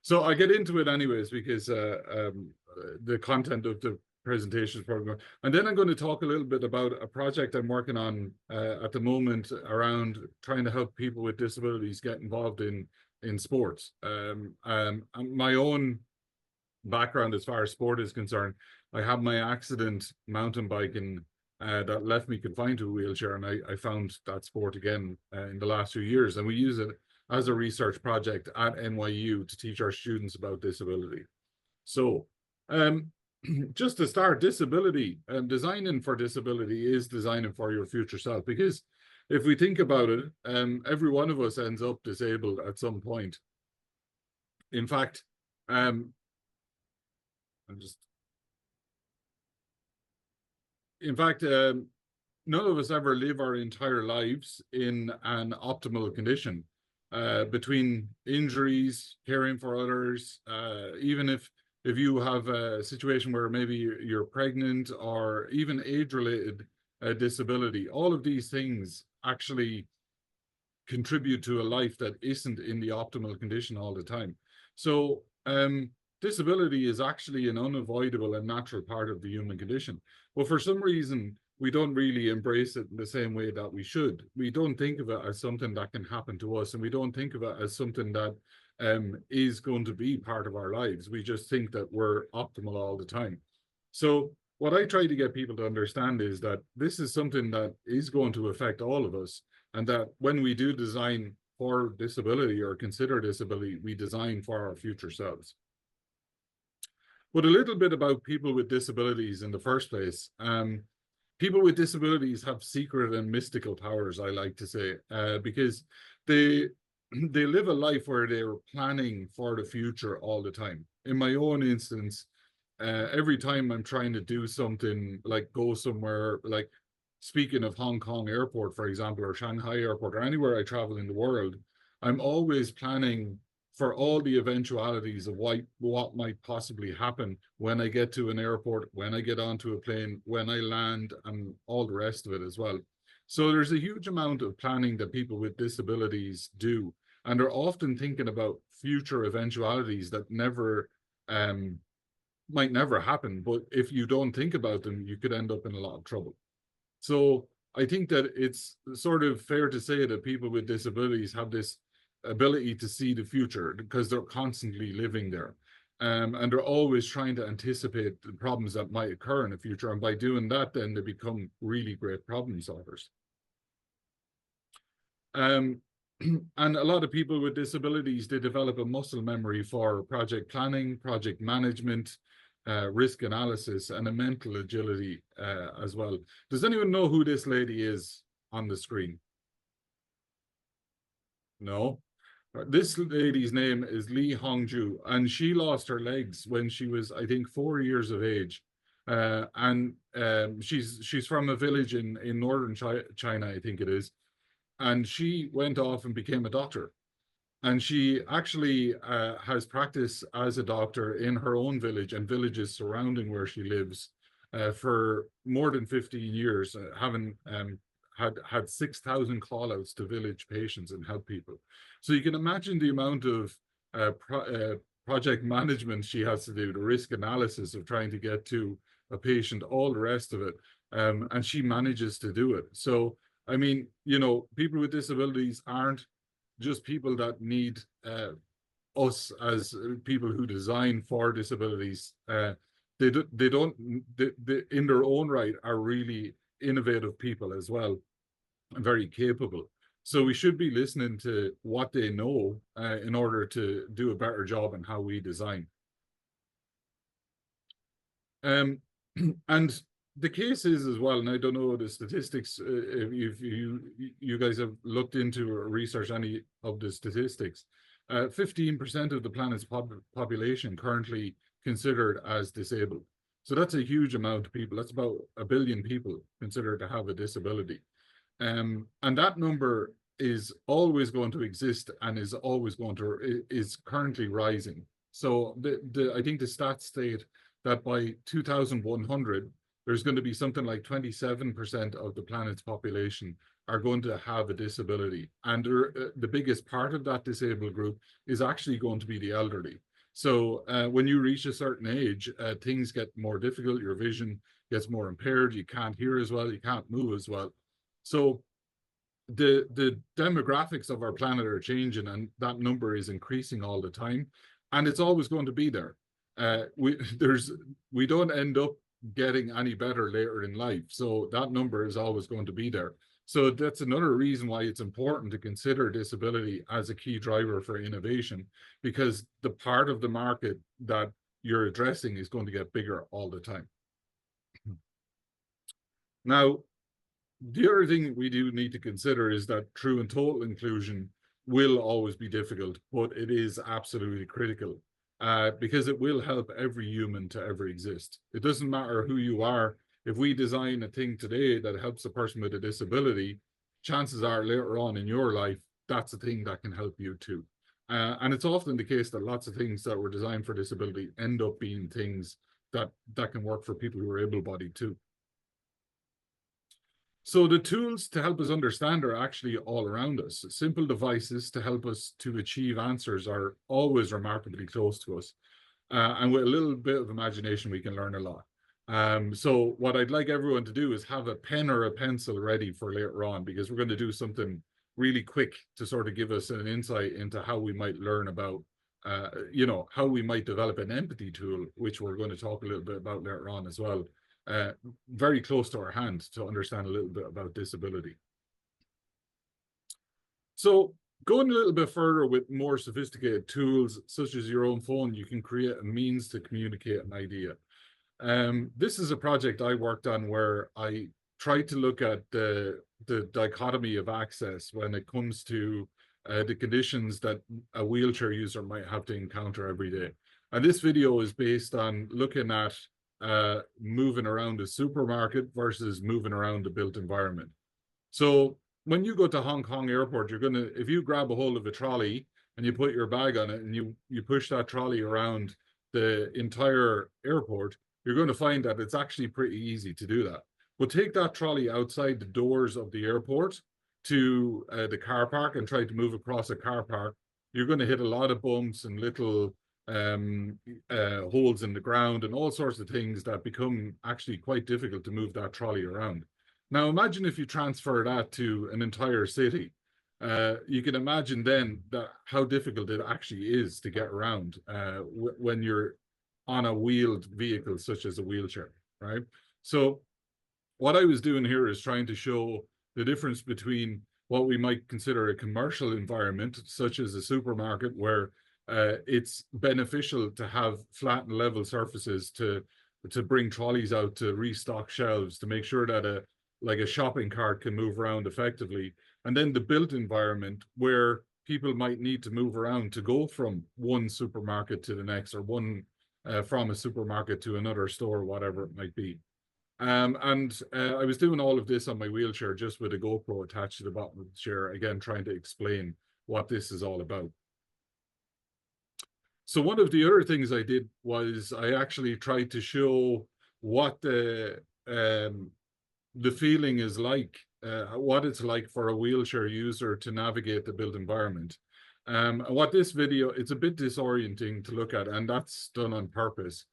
So I get into it anyways because the content of the presentation is probably going. And then I'm going to talk a little bit about a project I'm working on at the moment around trying to help people with disabilities get involved in sports. My own background as far as sport is concerned, I had my accident mountain biking that left me confined to a wheelchair, and I found that sport again in the last few years, and we use it as a research project at NYU to teach our students about disability. So just to start, disability, designing for disability is designing for your future self, because if we think about it, every one of us ends up disabled at some point. In fact, in fact, none of us ever live our entire lives in an optimal condition. Between injuries, caring for others, even if you have a situation where maybe you're pregnant or even age-related disability, all of these things actually contribute to a life that isn't in the optimal condition all the time. So disability is actually an unavoidable and natural part of the human condition. But for some reason, we don't really embrace it in the same way that we should. We don't think of it as something that can happen to us, and we don't think of it as something that is going to be part of our lives. We just think that we're optimal all the time. So what I try to get people to understand is that this is something that is going to affect all of us, and that when we do design for disability or consider disability, we design for our future selves. But a little bit about people with disabilities in the first place. People with disabilities have secret and mystical powers, I like to say, because they live a life where they're planning for the future all the time. In my own instance, every time I'm trying to do something like go somewhere, like speaking of Hong Kong airport, for example, or Shanghai airport, or anywhere I travel in the world, I'm always planning for all the eventualities of what might possibly happen when I get to an airport, when I get onto a plane, when I land, and all the rest of it as well. So there's a huge amount of planning that people with disabilities do, and they're often thinking about future eventualities that might never happen, but if you don't think about them, you could end up in a lot of trouble. So I think that it's sort of fair to say that people with disabilities have this ability to see the future because they're constantly living there. And they're always trying to anticipate the problems that might occur in the future. And by doing that, then they become really great problem solvers. And a lot of people with disabilities, they develop a muscle memory for project planning, project management, risk analysis, and a mental agility as well. Does anyone know who this lady is on the screen? No? This lady's name is Li Hongju, and she lost her legs when she was, I think, 4 years of age. She's from a village in northern China, I think it is. And she went off and became a doctor. And she actually has practiced as a doctor in her own village and villages surrounding where she lives for more than 15 years, having had 6,000 call-outs to village patients and help people. So you can imagine the amount of project management she has to do, the risk analysis of trying to get to a patient, all the rest of it. And she manages to do it. So, I mean, you know, people with disabilities aren't just people that need us as people who design for disabilities. They in their own right are really innovative people as well, and very capable. So we should be listening to what they know in order to do a better job in how we design. And the case is as well, and I don't know the statistics, if you guys have looked into or researched any of the statistics, 15% of the planet's population currently considered as disabled. So that's a huge amount of people. That's about 1 billion people considered to have a disability. And that number is always going to exist and is currently rising. So I think the stats state that by 2100, there's going to be something like 27% of the planet's population are going to have a disability. And the biggest part of that disabled group is actually going to be the elderly. So when you reach a certain age, things get more difficult. Your vision gets more impaired. You can't hear as well. You can't move as well. So the demographics of our planet are changing, and that number is increasing all the time, and it's always going to be there. We don't end up getting any better later in life, so that number is always going to be there. So that's another reason why it's important to consider disability as a key driver for innovation, because the part of the market that you're addressing is going to get bigger all the time. Now, the other thing we do need to consider is that true and total inclusion will always be difficult, but it is absolutely critical because it will help every human to ever exist. It doesn't matter who you are. If we design a thing today that helps a person with a disability, chances are later on in your life, that's a thing that can help you too. And it's often the case that lots of things that were designed for disability end up being things that can work for people who are able-bodied too. So the tools to help us understand are actually all around us. Simple devices to help us to achieve answers are always remarkably close to us. And with a little bit of imagination, we can learn a lot. So what I'd like everyone to do is have a pen or a pencil ready for later on, because we're going to do something really quick to sort of give us an insight into how we might learn about, how we might develop an empathy tool, which we're going to talk a little bit about later on as well. Very close to our hand to understand a little bit about disability. So going a little bit further with more sophisticated tools, such as your own phone, you can create a means to communicate an idea. This is a project I worked on where I tried to look at the dichotomy of access when it comes to the conditions that a wheelchair user might have to encounter every day. And this video is based on looking at moving around a supermarket versus moving around the built environment. So when you go to Hong Kong airport, if you grab a hold of a trolley and you put your bag on it and you push that trolley around the entire airport, you're going to find that it's actually pretty easy to do that. But take that trolley outside the doors of the airport to the car park and try to move across a car park, you're going to hit a lot of bumps and little holes in the ground and all sorts of things that become actually quite difficult to move that trolley around. Now imagine if you transfer that to an entire city. You can imagine then that how difficult it actually is to get around when you're on a wheeled vehicle such as a wheelchair, right? So what I was doing here is trying to show the difference between what we might consider a commercial environment, such as a supermarket, where it's beneficial to have flat and level surfaces to bring trolleys out to restock shelves, to make sure that like a shopping cart can move around effectively. And then the built environment where people might need to move around to go from one supermarket to the next, or from a supermarket to another store, whatever it might be. I was doing all of this on my wheelchair just with a GoPro attached to the bottom of the chair, again, trying to explain what this is all about. So one of the other things I did was I actually tried to show what the feeling is like, what it's like for a wheelchair user to navigate the built environment. What this video, it's a bit disorienting to look at, and that's done on purpose.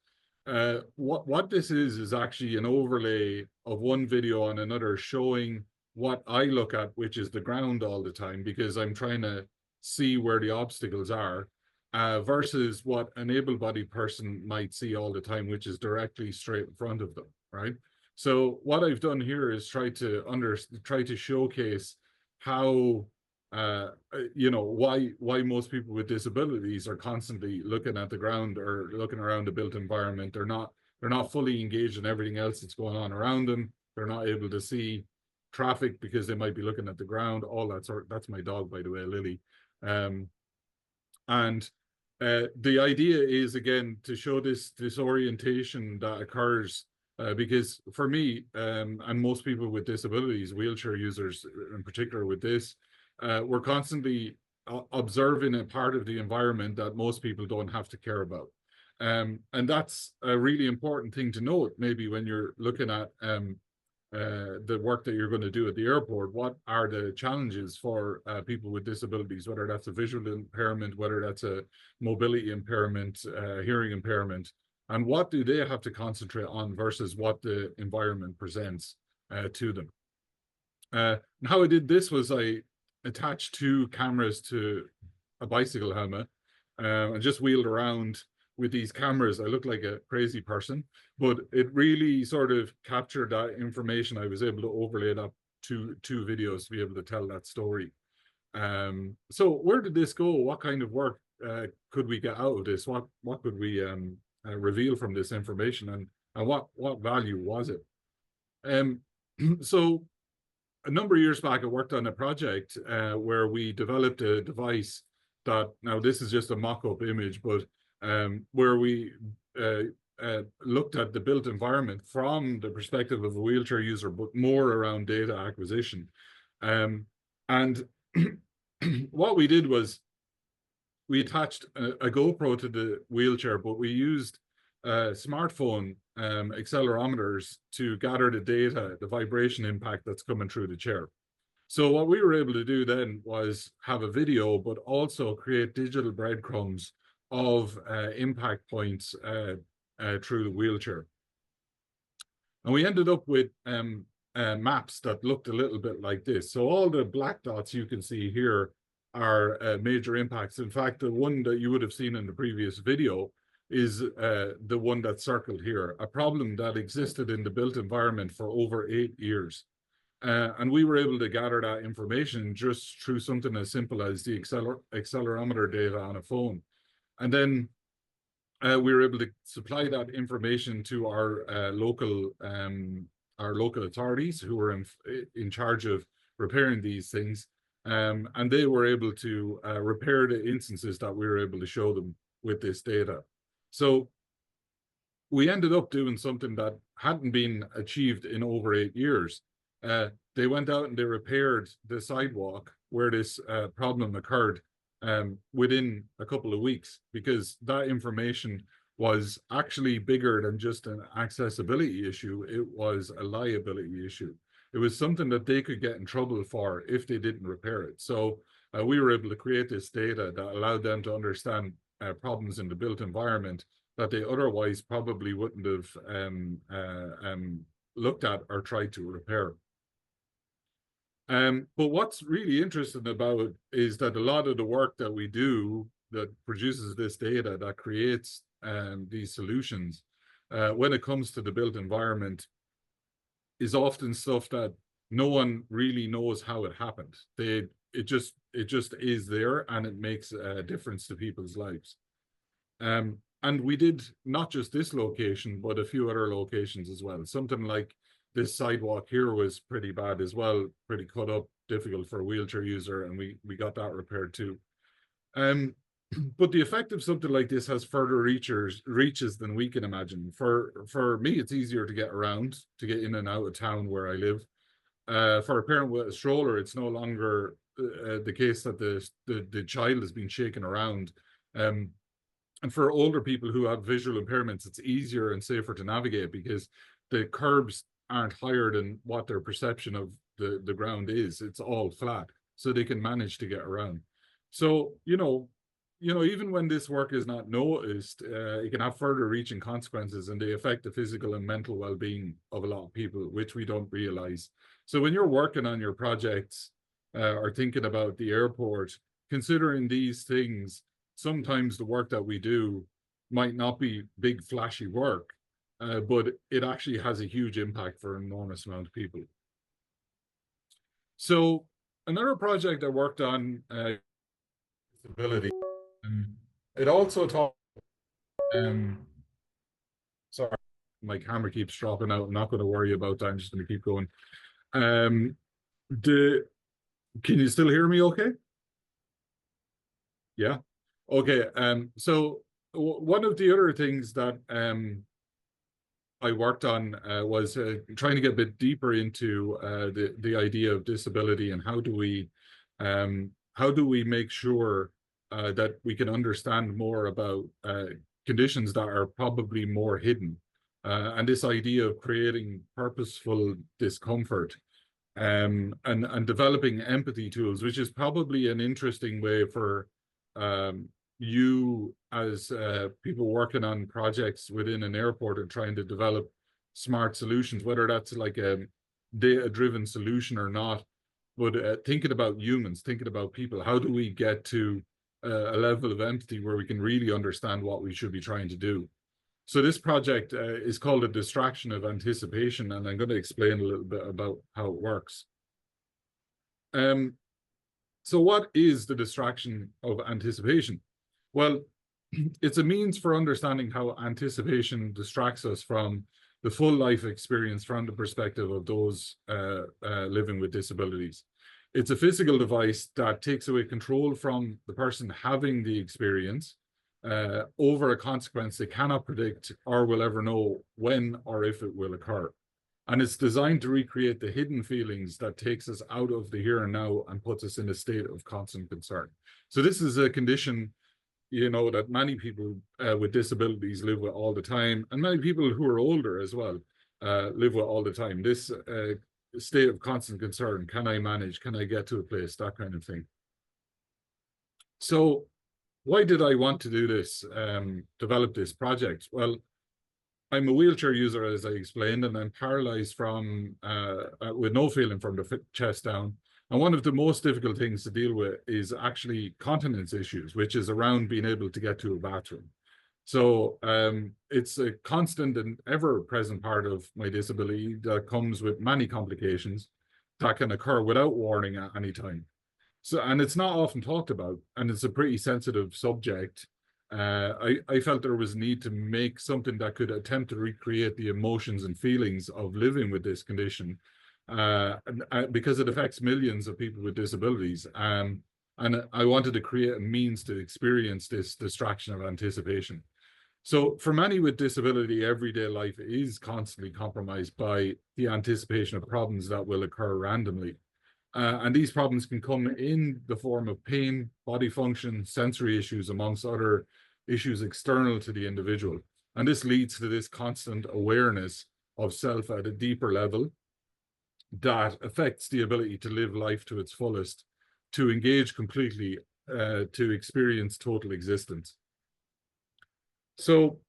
What this is actually an overlay of one video on another, showing what I look at, which is the ground all the time, because I'm trying to see where the obstacles are, versus what an able-bodied person might see all the time, which is directly straight in front of them, right? So what I've done here is try to showcase how why most people with disabilities are constantly looking at the ground or looking around the built environment. They're not fully engaged in everything else that's going on around them. They're not able to see traffic because they might be looking at the ground, all that sort. That's my dog, by the way, Lily. The idea is, again, to show this disorientation that occurs because for me, and most people with disabilities, wheelchair users in particular with this, we're constantly observing a part of the environment that most people don't have to care about. And that's a really important thing to note, maybe when you're looking at the work that you're going to do at the airport, what are the challenges for people with disabilities, whether that's a visual impairment, whether that's a mobility impairment, hearing impairment, and what do they have to concentrate on versus what the environment presents to them. And how I did this was I attached two cameras to a bicycle helmet and just wheeled around with these cameras. I looked like a crazy person, but it really sort of captured that information. I was able to overlay it up to two videos to be able to tell that story. So where did this go? What kind of work could we get out of this? What could we reveal from this information, and what value was it? So a number of years back, I worked on a project where we developed a device that, now this is just a mock-up image, but where we looked at the built environment from the perspective of a wheelchair user, but more around data acquisition. And what we did was we attached a GoPro to the wheelchair, but we used smartphone accelerometers to gather the data, the vibration impact that's coming through the chair. So what we were able to do then was have a video, but also create digital breadcrumbs of impact points through the wheelchair. And we ended up with maps that looked a little bit like this. So all the black dots you can see here are major impacts. In fact, the one that you would have seen in the previous video is the one that's circled here, a problem that existed in the built environment for over 8 years. And we were able to gather that information just through something as simple as the accelerometer data on a phone. And then we were able to supply that information to our local authorities who were in charge of repairing these things. And they were able to repair the instances that we were able to show them with this data. So we ended up doing something that hadn't been achieved in over 8 years. They went out and they repaired the sidewalk where this problem occurred within a couple of weeks, because that information was actually bigger than just an accessibility issue. It was a liability issue. It was something that they could get in trouble for if they didn't repair it. So we were able to create this data that allowed them to understand problems in the built environment that they otherwise probably wouldn't have looked at or tried to repair. But what's really interesting about it is that a lot of the work that we do that produces this data, that creates these solutions, when it comes to the built environment, is often stuff that no one really knows how it happened. It just is there, and it makes a difference to people's lives. And we did not just this location, but a few other locations as well. Something like this sidewalk here was pretty bad as well, pretty cut up, difficult for a wheelchair user, and we got that repaired too. But the effect of something like this has further reaches than we can imagine. For me, it's easier to get around, to get in and out of town where I live. For a parent with a stroller, it's no longer the case that the child is being shaken around. And for older people who have visual impairments, it's easier and safer to navigate because the curbs aren't higher than what their perception of the ground is. It's all flat, so they can manage to get around. So, even when this work is not noticed, it can have further reaching consequences, and they affect the physical and mental well-being of a lot of people, which we don't realize. So when you're working on your projects or thinking about the airport, considering these things, sometimes the work that we do might not be big, flashy work, but it actually has a huge impact for an enormous amount of people. So another project I worked on, disability, it also taught, sorry, my camera keeps dropping out. I'm not going to worry about that. I'm just going to keep going. Can you still hear me okay? Yeah. Okay. So one of the other things that I worked on was trying to get a bit deeper into the idea of disability, and how do we make sure that we can understand more about conditions that are probably more hidden. and this idea of creating purposeful discomfort, and developing empathy tools, which is probably an interesting way for you as people working on projects within an airport and trying to develop smart solutions, whether that's like a data-driven solution or not. But thinking about humans, thinking about people, how do we get to a level of empathy where we can really understand what we should be trying to do? So this project is called a distraction of anticipation, and I'm going to explain a little bit about how it works. So what is the distraction of anticipation? Well, it's a means for understanding how anticipation distracts us from the full life experience from the perspective of those living with disabilities. It's a physical device that takes away control from the person having the experience over a consequence they cannot predict or will ever know when or if it will occur. And it's designed to recreate the hidden feelings that takes us out of the here and now and puts us in a state of constant concern. So this is a condition, you know, that many people with disabilities live with all the time, and many people who are older as well live with all the time. This state of constant concern: can I manage? Can I get to a place? That kind of thing. So why did I want to do this, develop this project? Well, I'm a wheelchair user, as I explained, and I'm paralyzed from with no feeling from the chest down. And one of the most difficult things to deal with is actually continence issues, which is around being able to get to a bathroom. So it's a constant and ever-present part of my disability that comes with many complications that can occur without warning at any time. So, and it's not often talked about, and it's a pretty sensitive subject. I felt there was a need to make something that could attempt to recreate the emotions and feelings of living with this condition, because it affects millions of people with disabilities. And I wanted to create a means to experience this distraction of anticipation. So for many with disability, everyday life is constantly compromised by the anticipation of problems that will occur randomly. And these problems can come in the form of pain, body function, sensory issues, amongst other issues external to the individual. And this leads to this constant awareness of self at a deeper level that affects the ability to live life to its fullest, to engage completely, to experience total existence. So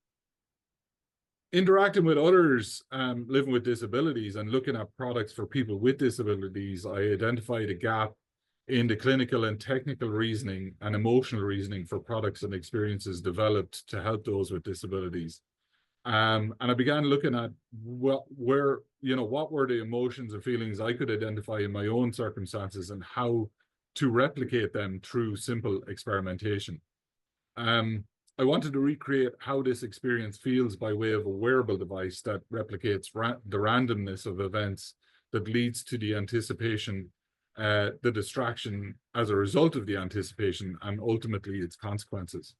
interacting with others living with disabilities and looking at products for people with disabilities, I identified a gap in the clinical and technical reasoning and emotional reasoning for products and experiences developed to help those with disabilities. And I began looking at what were the emotions and feelings I could identify in my own circumstances and how to replicate them through simple experimentation. I wanted to recreate how this experience feels by way of a wearable device that replicates the randomness of events that leads to the anticipation, the distraction as a result of the anticipation, and ultimately its consequences.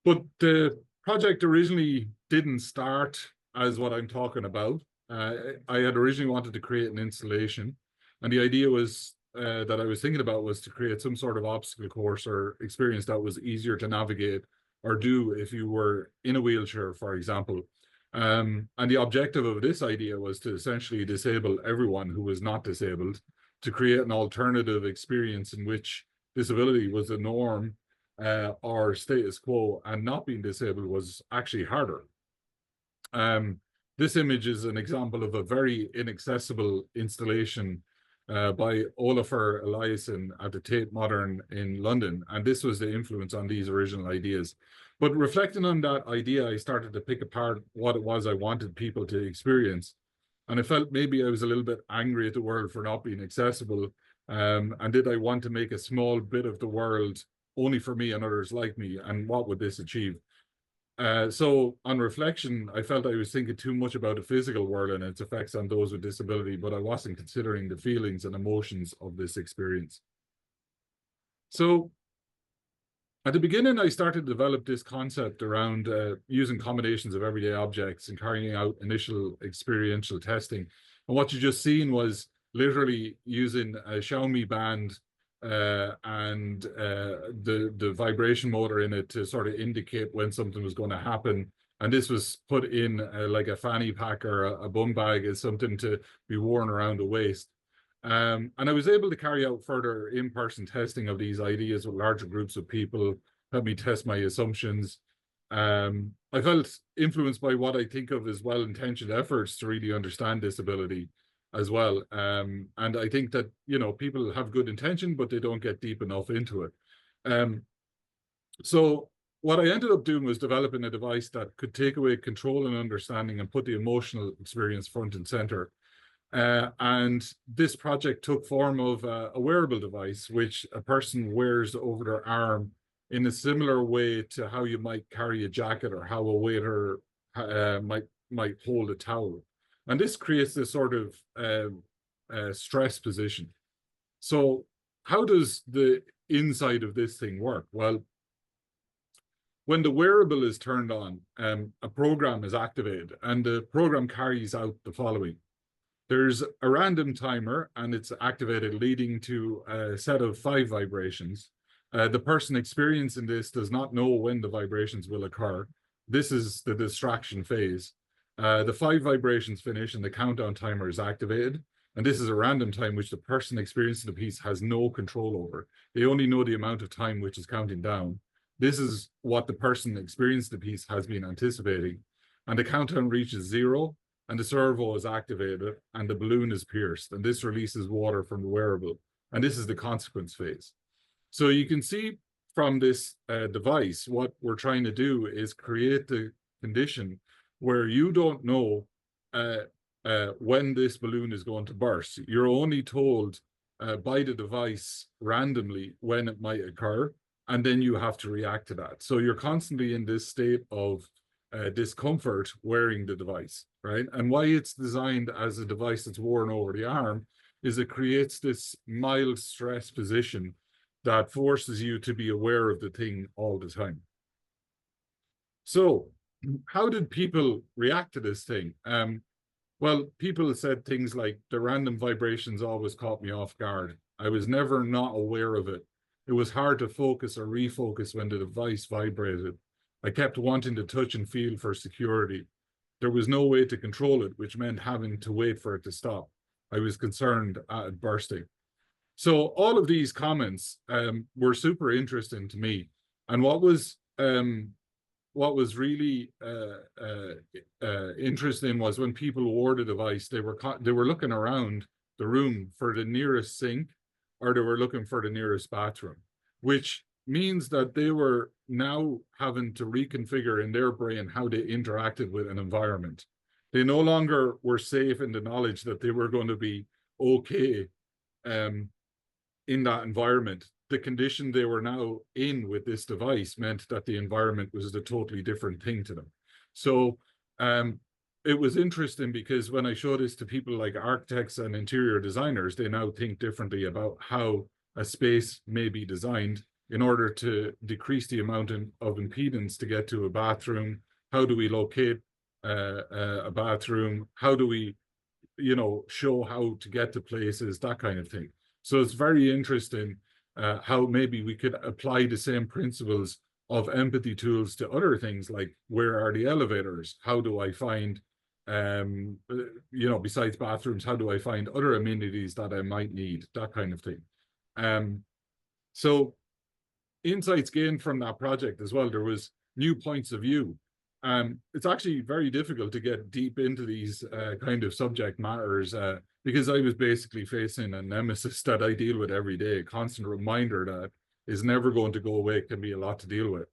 But the project originally didn't start as what I'm talking about. I had originally wanted to create an installation, and the idea was that I was thinking about was to create some sort of obstacle course or experience that was easier to navigate or do if you were in a wheelchair, for example. And the objective of this idea was to essentially disable everyone who was not disabled, to create an alternative experience in which disability was the norm or status quo, and not being disabled was actually harder. This image is an example of a very inaccessible installation by Olafur Eliasson at the Tate Modern in London. And this was the influence on these original ideas. But reflecting on that idea, I started to pick apart what it was I wanted people to experience. And I felt maybe I was a little bit angry at the world for not being accessible. And did I want to make a small bit of the world only for me and others like me? And what would this achieve? So on reflection, I felt I was thinking too much about the physical world and its effects on those with disability, but I wasn't considering the feelings and emotions of this experience. So at the beginning, I started to develop this concept around using combinations of everyday objects and carrying out initial experiential testing. And what you just seen was literally using a Xiaomi band and the vibration motor in it to sort of indicate when something was going to happen And this was put in like a fanny pack or a bum bag as something to be worn around the waist. And I was able to carry out further in-person testing of these ideas with larger groups of people, help me test my assumptions. I felt influenced by what I think of as well-intentioned efforts to really understand disability as well. And I think that, you know, people have good intention, but they don't get deep enough into it. So what I ended up doing was developing a device that could take away control and understanding and put the emotional experience front and center. And this project took form of a wearable device, which a person wears over their arm in a similar way to how you might carry a jacket or how a waiter might hold a towel. And this creates this sort of stress position. So how does the inside of this thing work? Well, when the wearable is turned on, a program is activated, and the program carries out the following. There's a random timer, and it's activated, leading to a set of 5 vibrations. The person experiencing this does not know when the vibrations will occur. This is the distraction phase. The 5 vibrations finish, and the countdown timer is activated. And this is a random time which the person experiencing the piece has no control over. They only know the amount of time which is counting down. This is what the person experiencing the piece has been anticipating. And the countdown reaches 0, and the servo is activated, and the balloon is pierced, and this releases water from the wearable. And this is the consequence phase. So you can see from this device, what we're trying to do is create the condition where you don't know when this balloon is going to burst. You're only told by the device randomly when it might occur, and then you have to react to that. So you're constantly in this state of discomfort wearing the device, right? And why it's designed as a device that's worn over the arm is it creates this mild stress position that forces you to be aware of the thing all the time. So how did people react to this thing? Well, people said things like, the random vibrations always caught me off guard. I was never not aware of it. It was hard to focus or refocus when the device vibrated. I kept wanting to touch and feel for security. There was no way to control it, which meant having to wait for it to stop. I was concerned at it bursting. So all of these comments were super interesting to me. And what was really interesting was when people wore the device, they were looking around the room for the nearest sink, or they were looking for the nearest bathroom, which means that they were now having to reconfigure in their brain how they interacted with an environment. They no longer were safe in the knowledge that they were going to be okay in that environment. The condition they were now in with this device meant that the environment was a totally different thing to them. So it was interesting, because when I show this to people like architects and interior designers, they now think differently about how a space may be designed in order to decrease the amount of impedance to get to a bathroom. How do we locate a bathroom? How do we, you know, show how to get to places, that kind of thing. So it's very interesting how maybe we could apply the same principles of empathy tools to other things, like, where are the elevators? How do I find, you know, besides bathrooms, how do I find other amenities that I might need? That kind of thing. So insights gained from that project as well, there was new points of view. It's actually very difficult to get deep into these kind of subject matters because I was basically facing a nemesis that I deal with every day, a constant reminder that is never going to go away, can be a lot to deal with.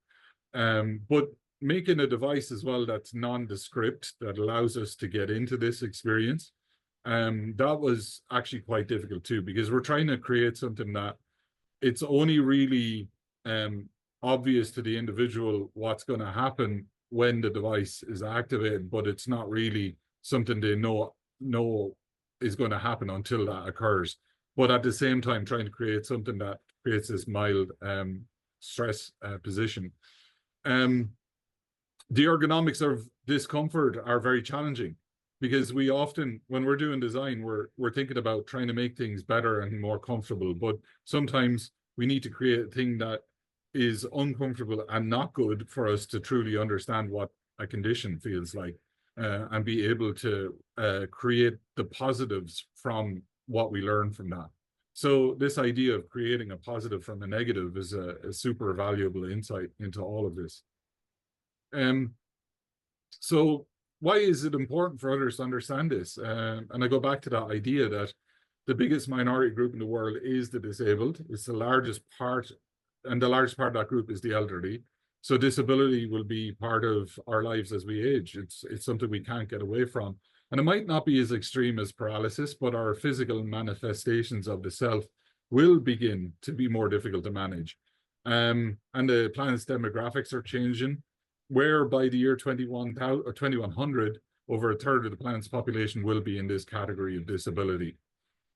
But making a device as well that's nondescript, that allows us to get into this experience, that was actually quite difficult too, because we're trying to create something that it's only really obvious to the individual what's going to happen when the device is activated, but it's not really something they know is going to happen until that occurs. But at the same time, trying to create something that creates this mild stress position. The ergonomics of discomfort are very challenging, because we often, when we're doing design, we're thinking about trying to make things better and more comfortable, but sometimes we need to create a thing that is uncomfortable and not good for us to truly understand what a condition feels like, and be able to create the positives from what we learn from that. So this idea of creating a positive from a negative is a super valuable insight into all of this. So why is it important for others to understand this? And I go back to that idea that the biggest minority group in the world is the disabled. It's the largest part, and the largest part of that group is the elderly. So disability will be part of our lives as we age. It's something we can't get away from. And it might not be as extreme as paralysis, but our physical manifestations of the self will begin to be more difficult to manage. And the planet's demographics are changing, where by the year 2100, over a third of the planet's population will be in this category of disability.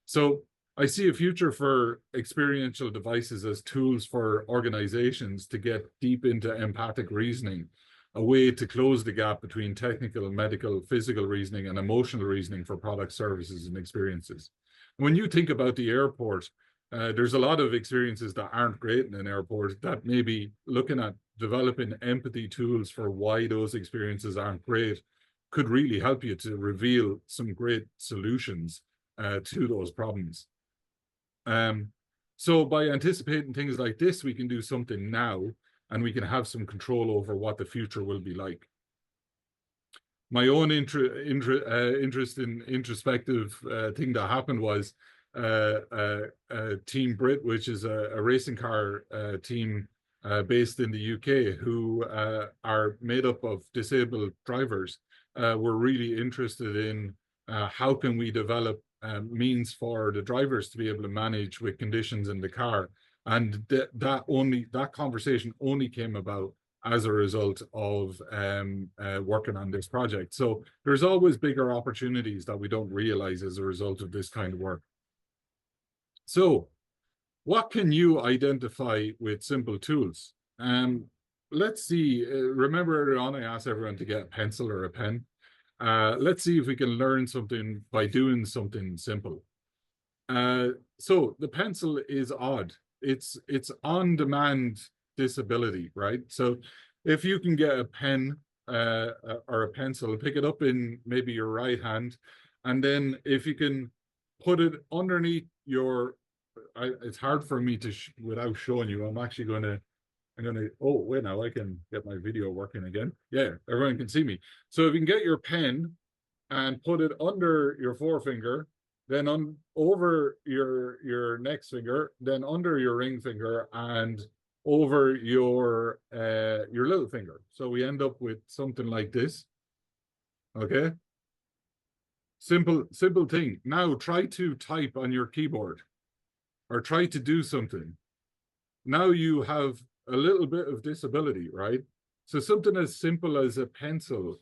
So I see a future for experiential devices as tools for organizations to get deep into empathic reasoning, a way to close the gap between technical, medical, physical reasoning and emotional reasoning for products, services, and experiences. When you think about the airport, there's a lot of experiences that aren't great in an airport that maybe looking at developing empathy tools for why those experiences aren't great could really help you to reveal some great solutions to those problems. So by anticipating things like this, we can do something now, and we can have some control over what the future will be like. My own interest in introspective thing that happened was Team Brit, which is a racing car team based in the UK, who are made up of disabled drivers. Were really interested in how can we develop means for the drivers to be able to manage with conditions in the car. And that conversation only came about as a result of working on this project. So there's always bigger opportunities that we don't realize as a result of this kind of work. So what can you identify with simple tools? Let's see, remember earlier on I asked everyone to get a pencil or a pen. Let's see if we can learn something by doing something simple. So the pencil is odd. It's on-demand disability, right? So if you can get a pen or a pencil, pick it up in maybe your right hand, and then if you can put it underneath your, it's hard for me to without showing you. I'm gonna, oh wait, now I can get my video working again. Yeah, everyone can see me. So if you can get your pen and put it under your forefinger, then over your next finger, then under your ring finger, and over your little finger. So we end up with something like this. Okay. Simple thing. Now try to type on your keyboard or try to do something. Now you have a little bit of disability, right? So something as simple as a pencil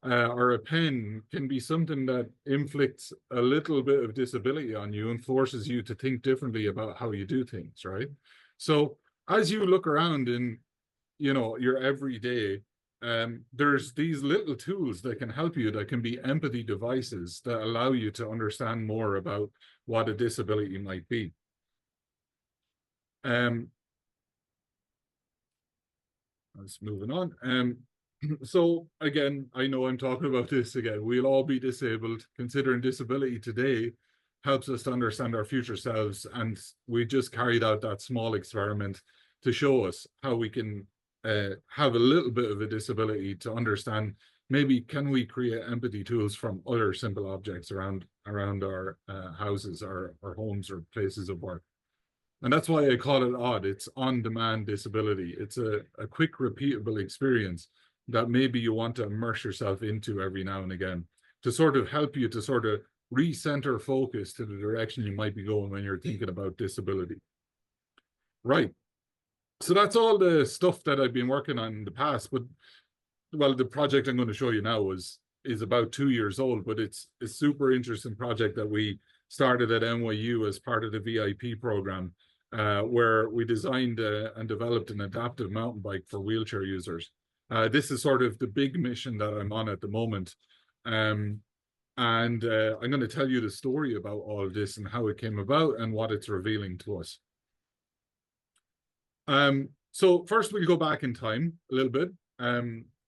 or a pen can be something that inflicts a little bit of disability on you and forces you to think differently about how you do things, right? So as you look around in, your everyday, there's these little tools that can help you, that can be empathy devices that allow you to understand more about what a disability might be. Let's moving on. So again, I know I'm talking about this again. We'll all be disabled. Considering disability today helps us to understand our future selves. And we just carried out that small experiment to show us how we can have a little bit of a disability to understand, maybe can we create empathy tools from other simple objects around our houses, our homes, or places of work. And that's why I call it odd. It's on-demand disability. It's a quick, repeatable experience that maybe you want to immerse yourself into every now and again to sort of help you to sort of recenter focus to the direction you might be going when you're thinking about disability. Right. So that's all the stuff that I've been working on in the past. But, well, the project I'm going to show you now is about 2 years old, but it's a super interesting project that we started at NYU as part of the VIP program, where we designed and developed an adaptive mountain bike for wheelchair users. This is sort of the big mission that I'm on at the moment. And I'm going to tell you the story about all of this and how it came about and what it's revealing to us. So first we'll go back in time a little bit.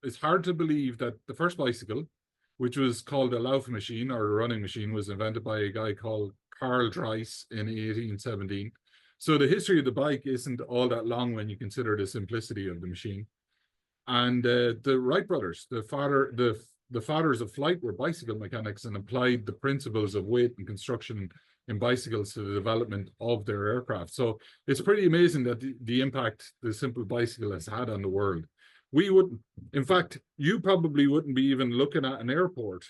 it's hard to believe that the first bicycle, which was called a Lauf machine or a running machine, was invented by a guy called Carl Dreiss in 1817. So the history of the bike isn't all that long when you consider the simplicity of the machine. And the Wright brothers, the fathers of flight, were bicycle mechanics and applied the principles of weight and construction in bicycles to the development of their aircraft. So it's pretty amazing that the impact the simple bicycle has had on the world. We wouldn't, in fact, you probably wouldn't be even looking at an airport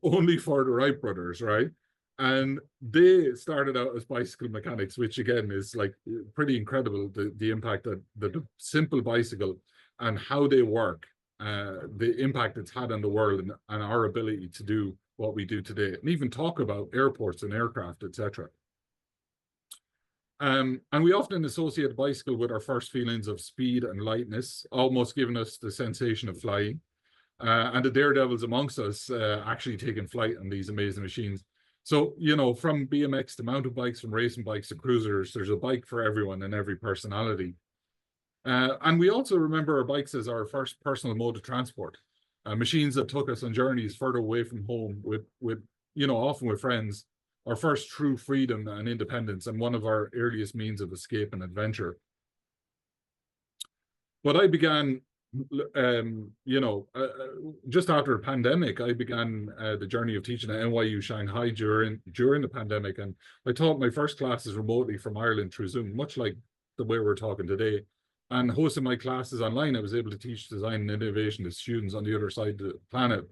only for the Wright brothers, right? And they started out as bicycle mechanics, which again is like pretty incredible, the impact that the simple bicycle and how they work, the impact it's had on the world and our ability to do what we do today, and even talk about airports and aircraft, etc. And we often associate a bicycle with our first feelings of speed and lightness, almost giving us the sensation of flying. And the daredevils amongst us actually taking flight on these amazing machines. So, you know, from BMX to mountain bikes, from racing bikes to cruisers, there's a bike for everyone and every personality. And we also remember our bikes as our first personal mode of transport, machines that took us on journeys further away from home with you know, often with friends, our first true freedom and independence, and one of our earliest means of escape and adventure. But I began, you know, just after the pandemic, I began the journey of teaching at NYU Shanghai during the pandemic, and I taught my first classes remotely from Ireland through Zoom, much like the way we're talking today. And hosting my classes online, I was able to teach design and innovation to students on the other side of the planet.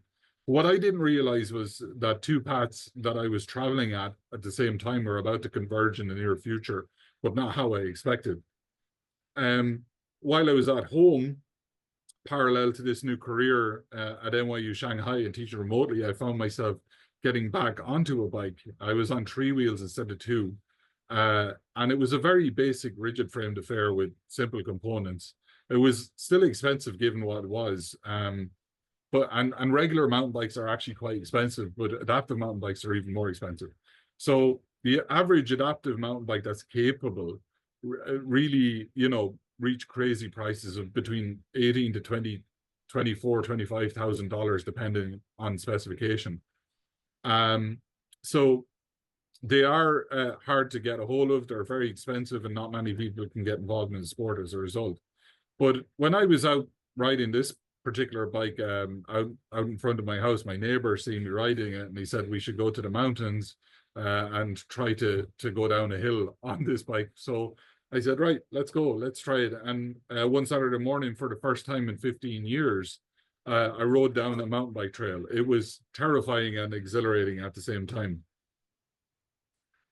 What I didn't realize was that two paths that I was traveling at the same time were about to converge in the near future, but not how I expected. While I was at home, parallel to this new career at NYU Shanghai and teaching remotely, I found myself getting back onto a bike. I was on 3 wheels instead of 2. And it was a very basic rigid framed affair with simple components. It was still expensive given what it was. But regular mountain bikes are actually quite expensive, but adaptive mountain bikes are even more expensive. So the average adaptive mountain bike that's capable really, you know, reach crazy prices of between 18 to 20, 24, $25,000, depending on specification. So they are hard to get a hold of. They're very expensive, and not many people can get involved in the sport as a result. But when I was out riding this particular bike out in front of my house, my neighbor seen me riding it, and he said we should go to the mountains and try to go down a hill on this bike. So I said, right, let's go, let's try it. And one Saturday morning, for the first time in 15 years, I rode down a mountain bike trail. It was terrifying and exhilarating at the same time.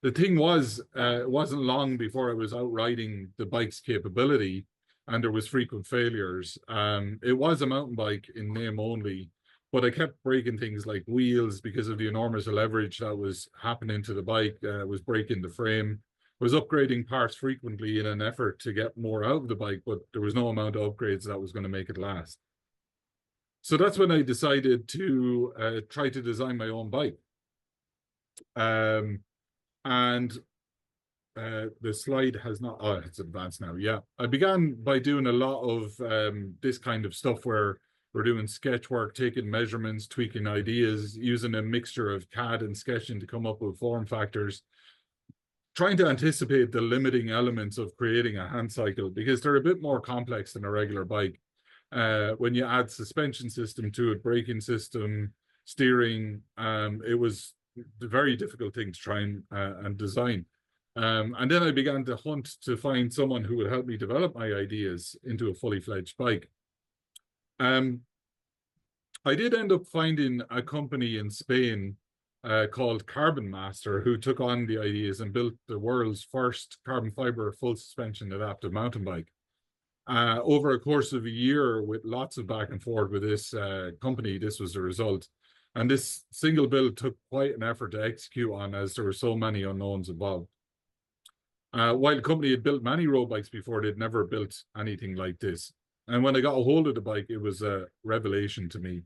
The thing was, it wasn't long before I was out riding the bike's capability, and there was frequent failures. It was a mountain bike in name only, but I kept breaking things like wheels because of the enormous leverage that was happening to the bike. Was breaking the frame. I was upgrading parts frequently in an effort to get more out of the bike, but there was no amount of upgrades that was going to make it last. So that's when I decided to try to design my own bike. And the slide has not, oh, it's advanced now. Yeah, I began by doing a lot of this kind of stuff where we're doing sketch work, taking measurements, tweaking ideas, using a mixture of CAD and sketching to come up with form factors, trying to anticipate the limiting elements of creating a hand cycle, because they're a bit more complex than a regular bike. When you add suspension system to it, braking system, steering, it was a very difficult thing to try and design. And then I began to hunt to find someone who would help me develop my ideas into a fully fledged bike. I did end up finding a company in Spain called Carbon Master, who took on the ideas and built the world's first carbon fiber full suspension adaptive mountain bike. Over a course of a year, with lots of back and forth with this company, this was the result. And this single build took quite an effort to execute on, as there were so many unknowns involved. While the company had built many road bikes before, they'd never built anything like this. And when I got a hold of the bike, it was a revelation to me.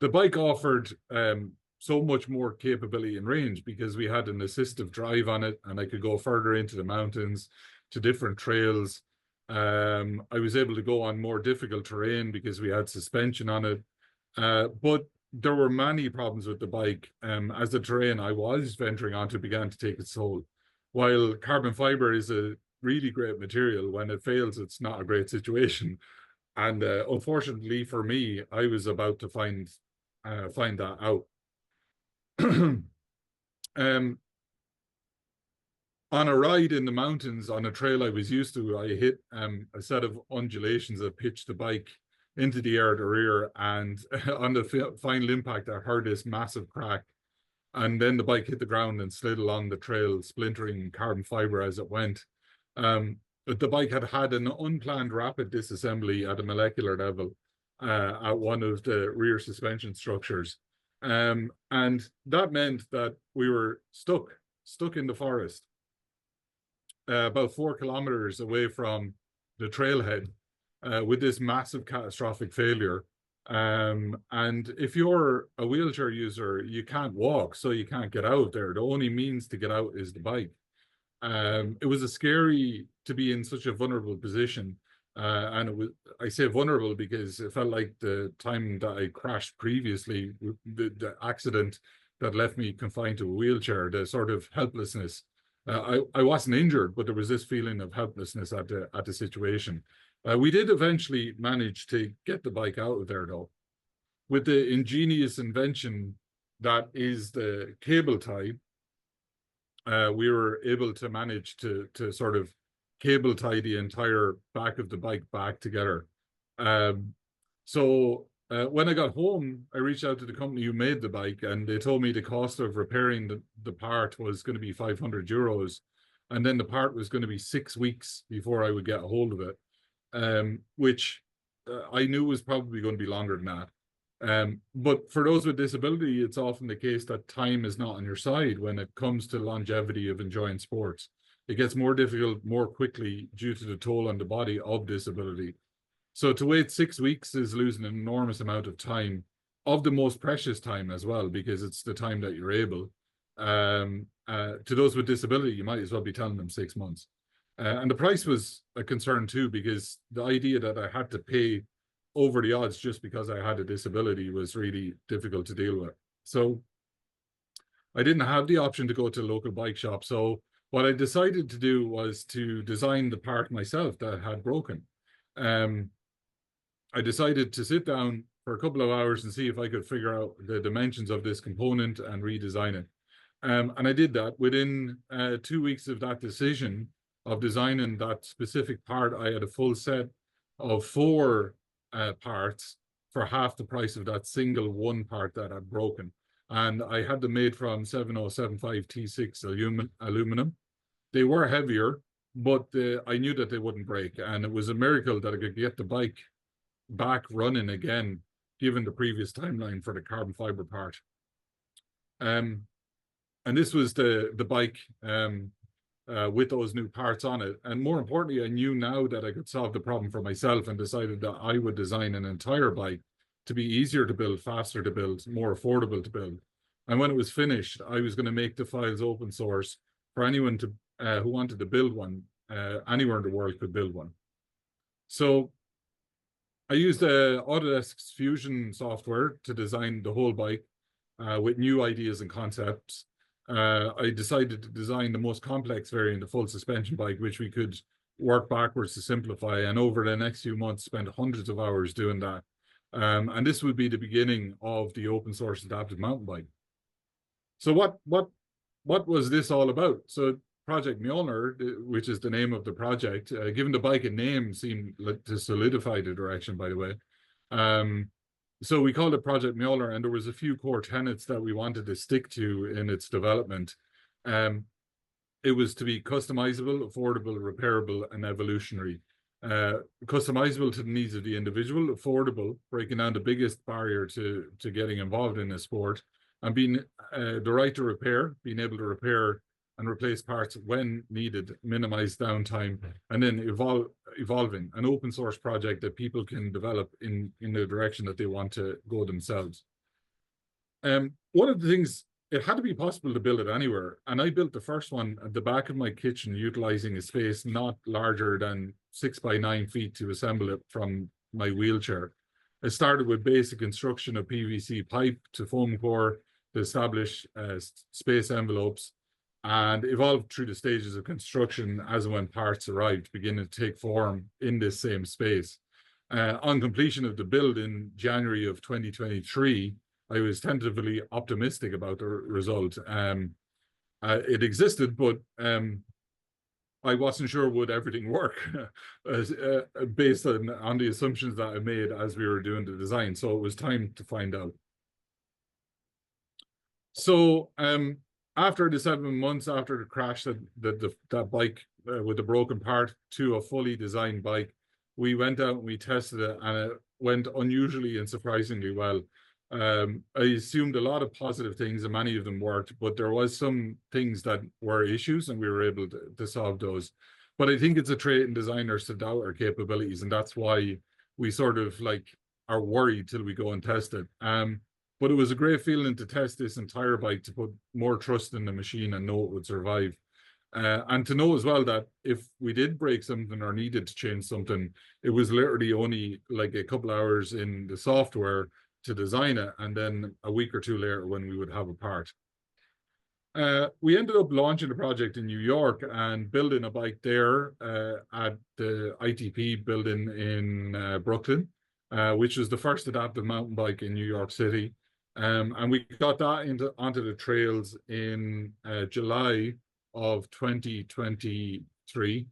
The bike offered so much more capability and range because we had an assistive drive on it, and I could go further into the mountains to different trails. I was able to go on more difficult terrain because we had suspension on it. But there were many problems with the bike. As the terrain I was venturing onto began to take its toll. While carbon fiber is a really great material, when it fails, it's not a great situation. And unfortunately for me, I was about to find that out. um, on a ride in the mountains on a trail I was used to, I hit a set of undulations that pitched the bike into the air at the rear, and on the final impact, I heard this massive crack, and then the bike hit the ground and slid along the trail, splintering carbon fiber as it went. But the bike had an unplanned rapid disassembly at a molecular level at one of the rear suspension structures. And that meant that we were stuck in the forest, about 4 kilometers away from the trailhead, with this massive catastrophic failure. And if you're a wheelchair user, you can't walk, so you can't get out there. The only means to get out is the bike. It was a scary to be in such a vulnerable position. And I say vulnerable because it felt like the time that I crashed previously, the accident that left me confined to a wheelchair, the sort of helplessness. I wasn't injured, but there was this feeling of helplessness at the situation. We did eventually manage to get the bike out of there, though, with the ingenious invention that is the cable tie. We were able to manage to sort of cable tie the entire back of the bike back together. So when I got home, I reached out to the company who made the bike, and they told me the cost of repairing the part was going to be €500, and then the part was going to be 6 weeks before I would get a hold of it, which I knew was probably going to be longer than that. But for those with disability, it's often the case that time is not on your side when it comes to longevity of enjoying sports. It gets more difficult more quickly due to the toll on the body of disability. So to wait 6 weeks is losing an enormous amount of time, of the most precious time as well, because it's the time that you're able. To those with disability, you might as well be telling them 6 months. And the price was a concern too, because the idea that I had to pay over the odds just because I had a disability was really difficult to deal with. So I didn't have the option to go to a local bike shop. So what I decided to do was to design the part myself that had broken. I decided to sit down for a couple of hours and see if I could figure out the dimensions of this component and redesign it. And I did that. Within 2 weeks of that decision of designing that specific part, I had a full set of 4 parts for half the price of that single one part that had broken. And I had them made from 7075 T6 aluminum. They were heavier, but I knew that they wouldn't break. And it was a miracle that I could get the bike back running again, given the previous timeline for the carbon fiber part. And this was the bike with those new parts on it. And more importantly, I knew now that I could solve the problem for myself, and decided that I would design an entire bike to be easier to build, faster to build, more affordable to build. And when it was finished, I was going to make the files open source for anyone to who wanted to build one. Anywhere in the world could build one. So I used Autodesk's Fusion software to design the whole bike with new ideas and concepts. I decided to design the most complex variant, the full suspension bike, which we could work backwards to simplify. And over the next few months, spend hundreds of hours doing that. And this would be the beginning of the open source adaptive mountain bike. So what was this all about? So Project Mjolnir, which is the name of the project, given the bike a name, seemed to solidify the direction, by the way. So we called it Project Mjolnir, and there was a few core tenets that we wanted to stick to in its development. It was to be customizable, affordable, repairable, and evolutionary. Customizable to the needs of the individual, affordable, breaking down the biggest barrier to getting involved in a sport, and being the right to repair, being able to repair and replace parts when needed, minimize downtime, and then evolving an open source project that people can develop in the direction that they want to go themselves. One of the things it had to be possible to build it anywhere. And I built the first one at the back of my kitchen, utilizing a space not larger than 6 by 9 feet to assemble it from my wheelchair. It started with basic construction of PVC pipe to foam core to establish space envelopes, and evolved through the stages of construction as and when parts arrived, beginning to take form in this same space. On completion of the build in January of 2023, I was tentatively optimistic about the result. It existed, but I wasn't sure would everything work based on the assumptions that I made as we were doing the design. So it was time to find out. So after the 7 months after the crash, that bike with the broken part to a fully designed bike, we went out and we tested it, and it went unusually and surprisingly well. I assumed a lot of positive things, and many of them worked, but there was some things that were issues, and we were able to solve those. But I think it's a trait in designers to doubt our capabilities, and that's why we sort of like are worried till we go and test it. But it was a great feeling to test this entire bike, to put more trust in the machine and know it would survive. And to know as well that if we did break something or needed to change something, it was literally only like a couple hours in the software to design it, and then a week or two later when we would have a part. We ended up launching the project in New York and building a bike there at the ITP building in Brooklyn, which was the first adaptive mountain bike in New York City. And we got that onto the trails in July of 2023,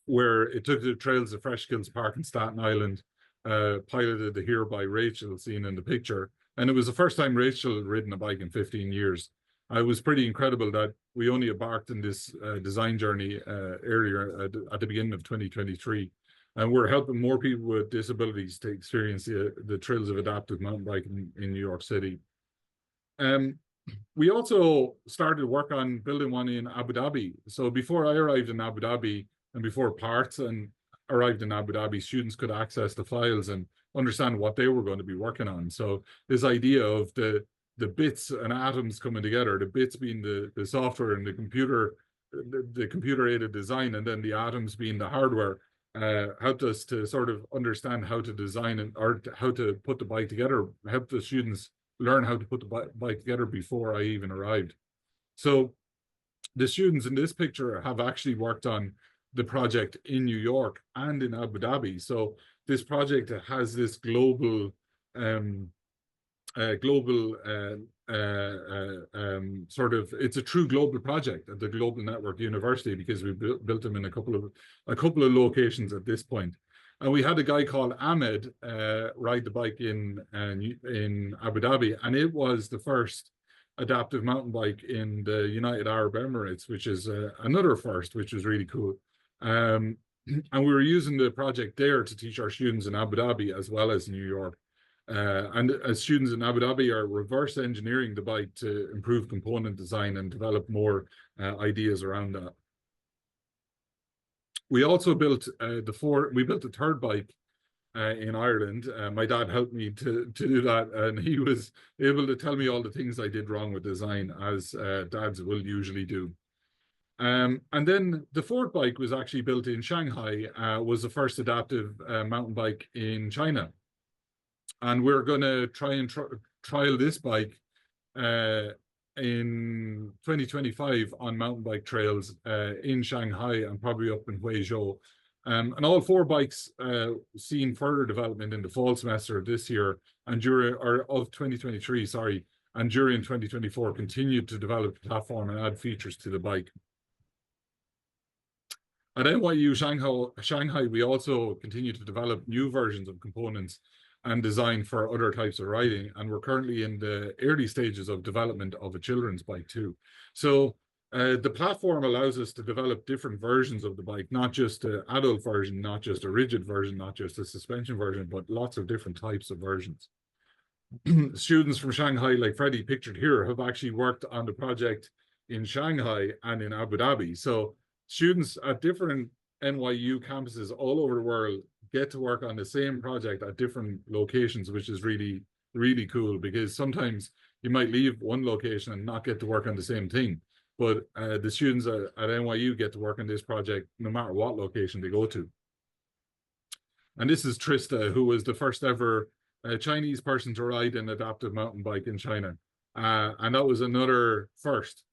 where it took the trails of Freshkills Park in Staten Island, piloted the Here by Rachel seen in the picture. And it was the first time Rachel had ridden a bike in 15 years. It was pretty incredible that we only embarked in this design journey earlier at the beginning of 2023. And we're helping more people with disabilities to experience the thrills of adaptive mountain biking in New York City. We also started work on building one in Abu Dhabi. So before I arrived in Abu Dhabi, and before parts arrived in Abu Dhabi, students could access the files and understand what they were going to be working on. So this idea of the bits and atoms coming together, the bits being the software and the computer-aided design, and then the atoms being the hardware, helped us to sort of understand how to design or how to put the bike together, helped the students learn how to put the bike together before I even arrived. So the students in this picture have actually worked on the project in New York and in Abu Dhabi. So this project has this global sort of, it's a true global project at the Global Network University, because we built them in a couple of locations at this point. And we had a guy called Ahmed ride the bike in Abu Dhabi, and it was the first adaptive mountain bike in the United Arab Emirates, which is another first, which was really cool. And we were using the project there to teach our students in Abu Dhabi as well as New York. And as students in Abu Dhabi are reverse engineering the bike to improve component design and develop more ideas around that. We also built a third bike in Ireland. My dad helped me to do that, and he was able to tell me all the things I did wrong with design, as dads will usually do. And then the fourth bike was actually built in Shanghai, was the first adaptive mountain bike in China. And we're going to try and trial this bike in 2025 on mountain bike trails in Shanghai and probably up in Huizhou. And all four bikes seen further development in the fall semester of this year and of 2023, sorry, and during 2024 continued to develop the platform and add features to the bike. At NYU Shanghai, we also continue to develop new versions of components and design for other types of riding. And we're currently in the early stages of development of a children's bike too. So the platform allows us to develop different versions of the bike, not just an adult version, not just a rigid version, not just a suspension version, but lots of different types of versions. Students from Shanghai, like Freddie pictured here, have actually worked on the project in Shanghai and in Abu Dhabi. So students at different NYU campuses all over the world get to work on the same project at different locations, which is really, really cool, because sometimes you might leave one location and not get to work on the same thing. But the students at NYU get to work on this project no matter what location they go to. And this is Trista, who was the first ever Chinese person to ride an adaptive mountain bike in China. And that was another first,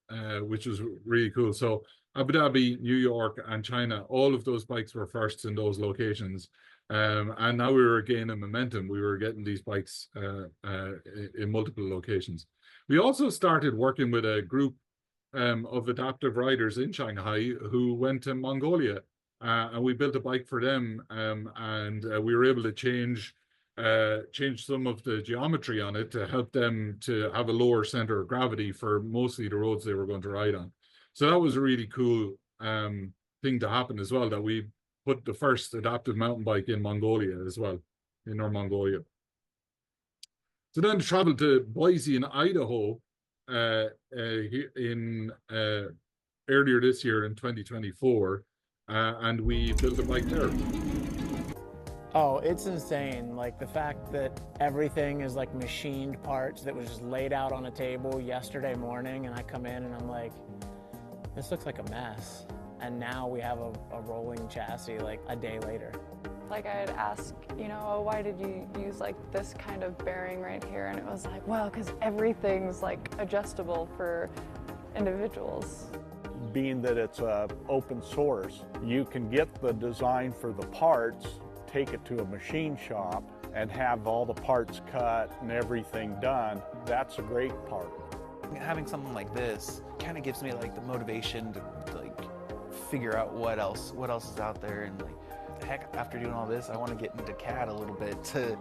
which was really cool. So Abu Dhabi, New York, and China, all of those bikes were firsts in those locations. And now we were gaining momentum. We were getting these bikes in multiple locations. We also started working with a group of adaptive riders in Shanghai who went to Mongolia. And we built a bike for them, and we were able to change some of the geometry on it to help them to have a lower center of gravity for mostly the roads they were going to ride on. So that was a really cool thing to happen as well, that we put the first adaptive mountain bike in Mongolia as well, in North Mongolia. So then to travel to Boise in Idaho earlier this year in 2024, and we built a bike there. Oh, it's insane. Like the fact that everything is like machined parts that was just laid out on a table yesterday morning, and I come in and I'm like, this looks like a mess. And now we have a rolling chassis like a day later. Like I'd ask, you know, oh, why did you use like this kind of bearing right here? And it was like, well, because everything's like adjustable for individuals. Being that it's open source, you can get the design for the parts, take it to a machine shop, and have all the parts cut and everything done. That's a great part. Having something like this kind of gives me like the motivation to like figure out what else is out there, and like, heck, after doing all this, I want to get into CAD a little bit to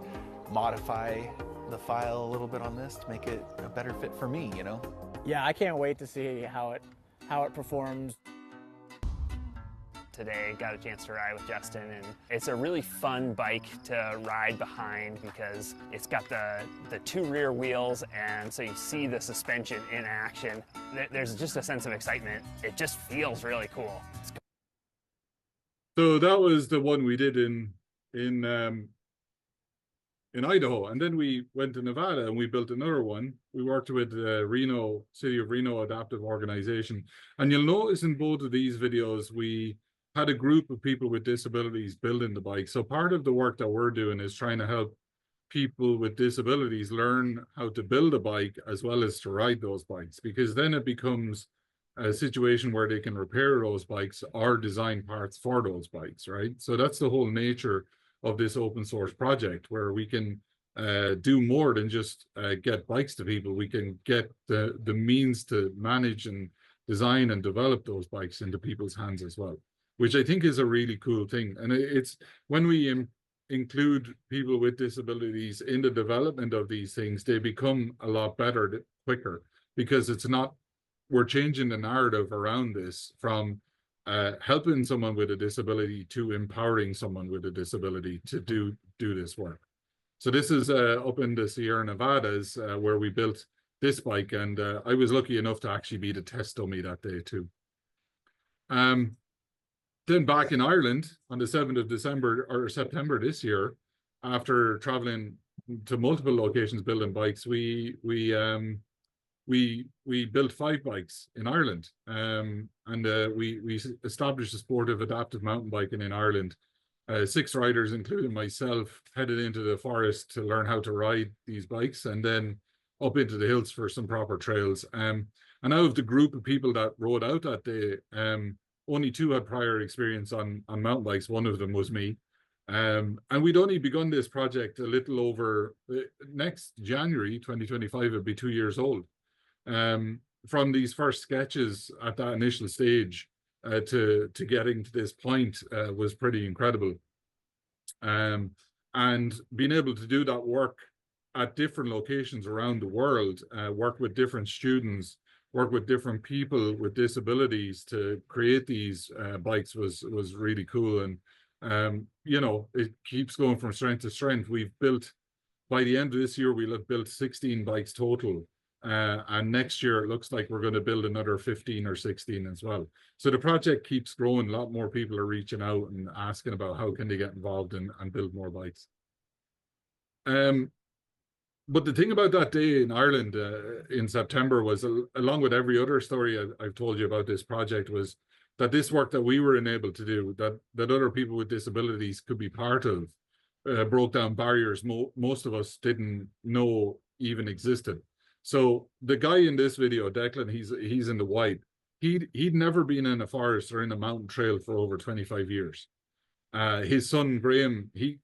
modify the file a little bit on this to make it a better fit for me, you know? Yeah, I can't wait to see how it performs. Today got a chance to ride with Justin, and it's a really fun bike to ride behind because it's got the two rear wheels, and so you see the suspension in action. There's just a sense of excitement. It just feels really cool. So that was the one we did in Idaho, and then we went to Nevada and we built another one. We worked with the City of Reno Adaptive Organization, and you'll notice in both of these videos we had a group of people with disabilities building the bike. So part of the work that we're doing is trying to help people with disabilities learn how to build a bike as well as to ride those bikes, because then it becomes a situation where they can repair those bikes or design parts for those bikes, right? So that's the whole nature of this open source project, where we can do more than just get bikes to people. We can get the means to manage and design and develop those bikes into people's hands as well, which I think is a really cool thing. And it's when we include people with disabilities in the development of these things, they become a lot better quicker, because it's not, we're changing the narrative around this from helping someone with a disability to empowering someone with a disability to do this work. So this is up in the Sierra Nevadas where we built this bike, and I was lucky enough to actually be the test dummy that day too. Then back in Ireland on the 7th of December or September this year, after traveling to multiple locations building bikes, we built 5 bikes in Ireland, and we established a sport of adaptive mountain biking in Ireland. 6 riders, including myself, headed into the forest to learn how to ride these bikes, and then up into the hills for some proper trails. And out of the group of people that rode out that day, only 2 had prior experience on mountain bikes. One of them was me. And we'd only begun this project a little over, next January 2025, it'd be 2 years old. From these first sketches at that initial stage to getting to this point was pretty incredible. And being able to do that work at different locations around the world, work with different students, work with different people with disabilities to create these bikes was really cool. And you know, it keeps going from strength to strength. We've built, by the end of this year, we'll have built 16 bikes total. And next year, it looks like we're going to build another 15 or 16 as well. So the project keeps growing. A lot more people are reaching out and asking about how can they get involved and build more bikes. But the thing about that day in Ireland in September was, along with every other story I've told you about this project, was that this work that we were enabled to do, that other people with disabilities could be part of, broke down barriers most of us didn't know even existed. So the guy in this video, Declan, he's in the white. He'd never been in a forest or in a mountain trail for over 25 years. His son Graham, he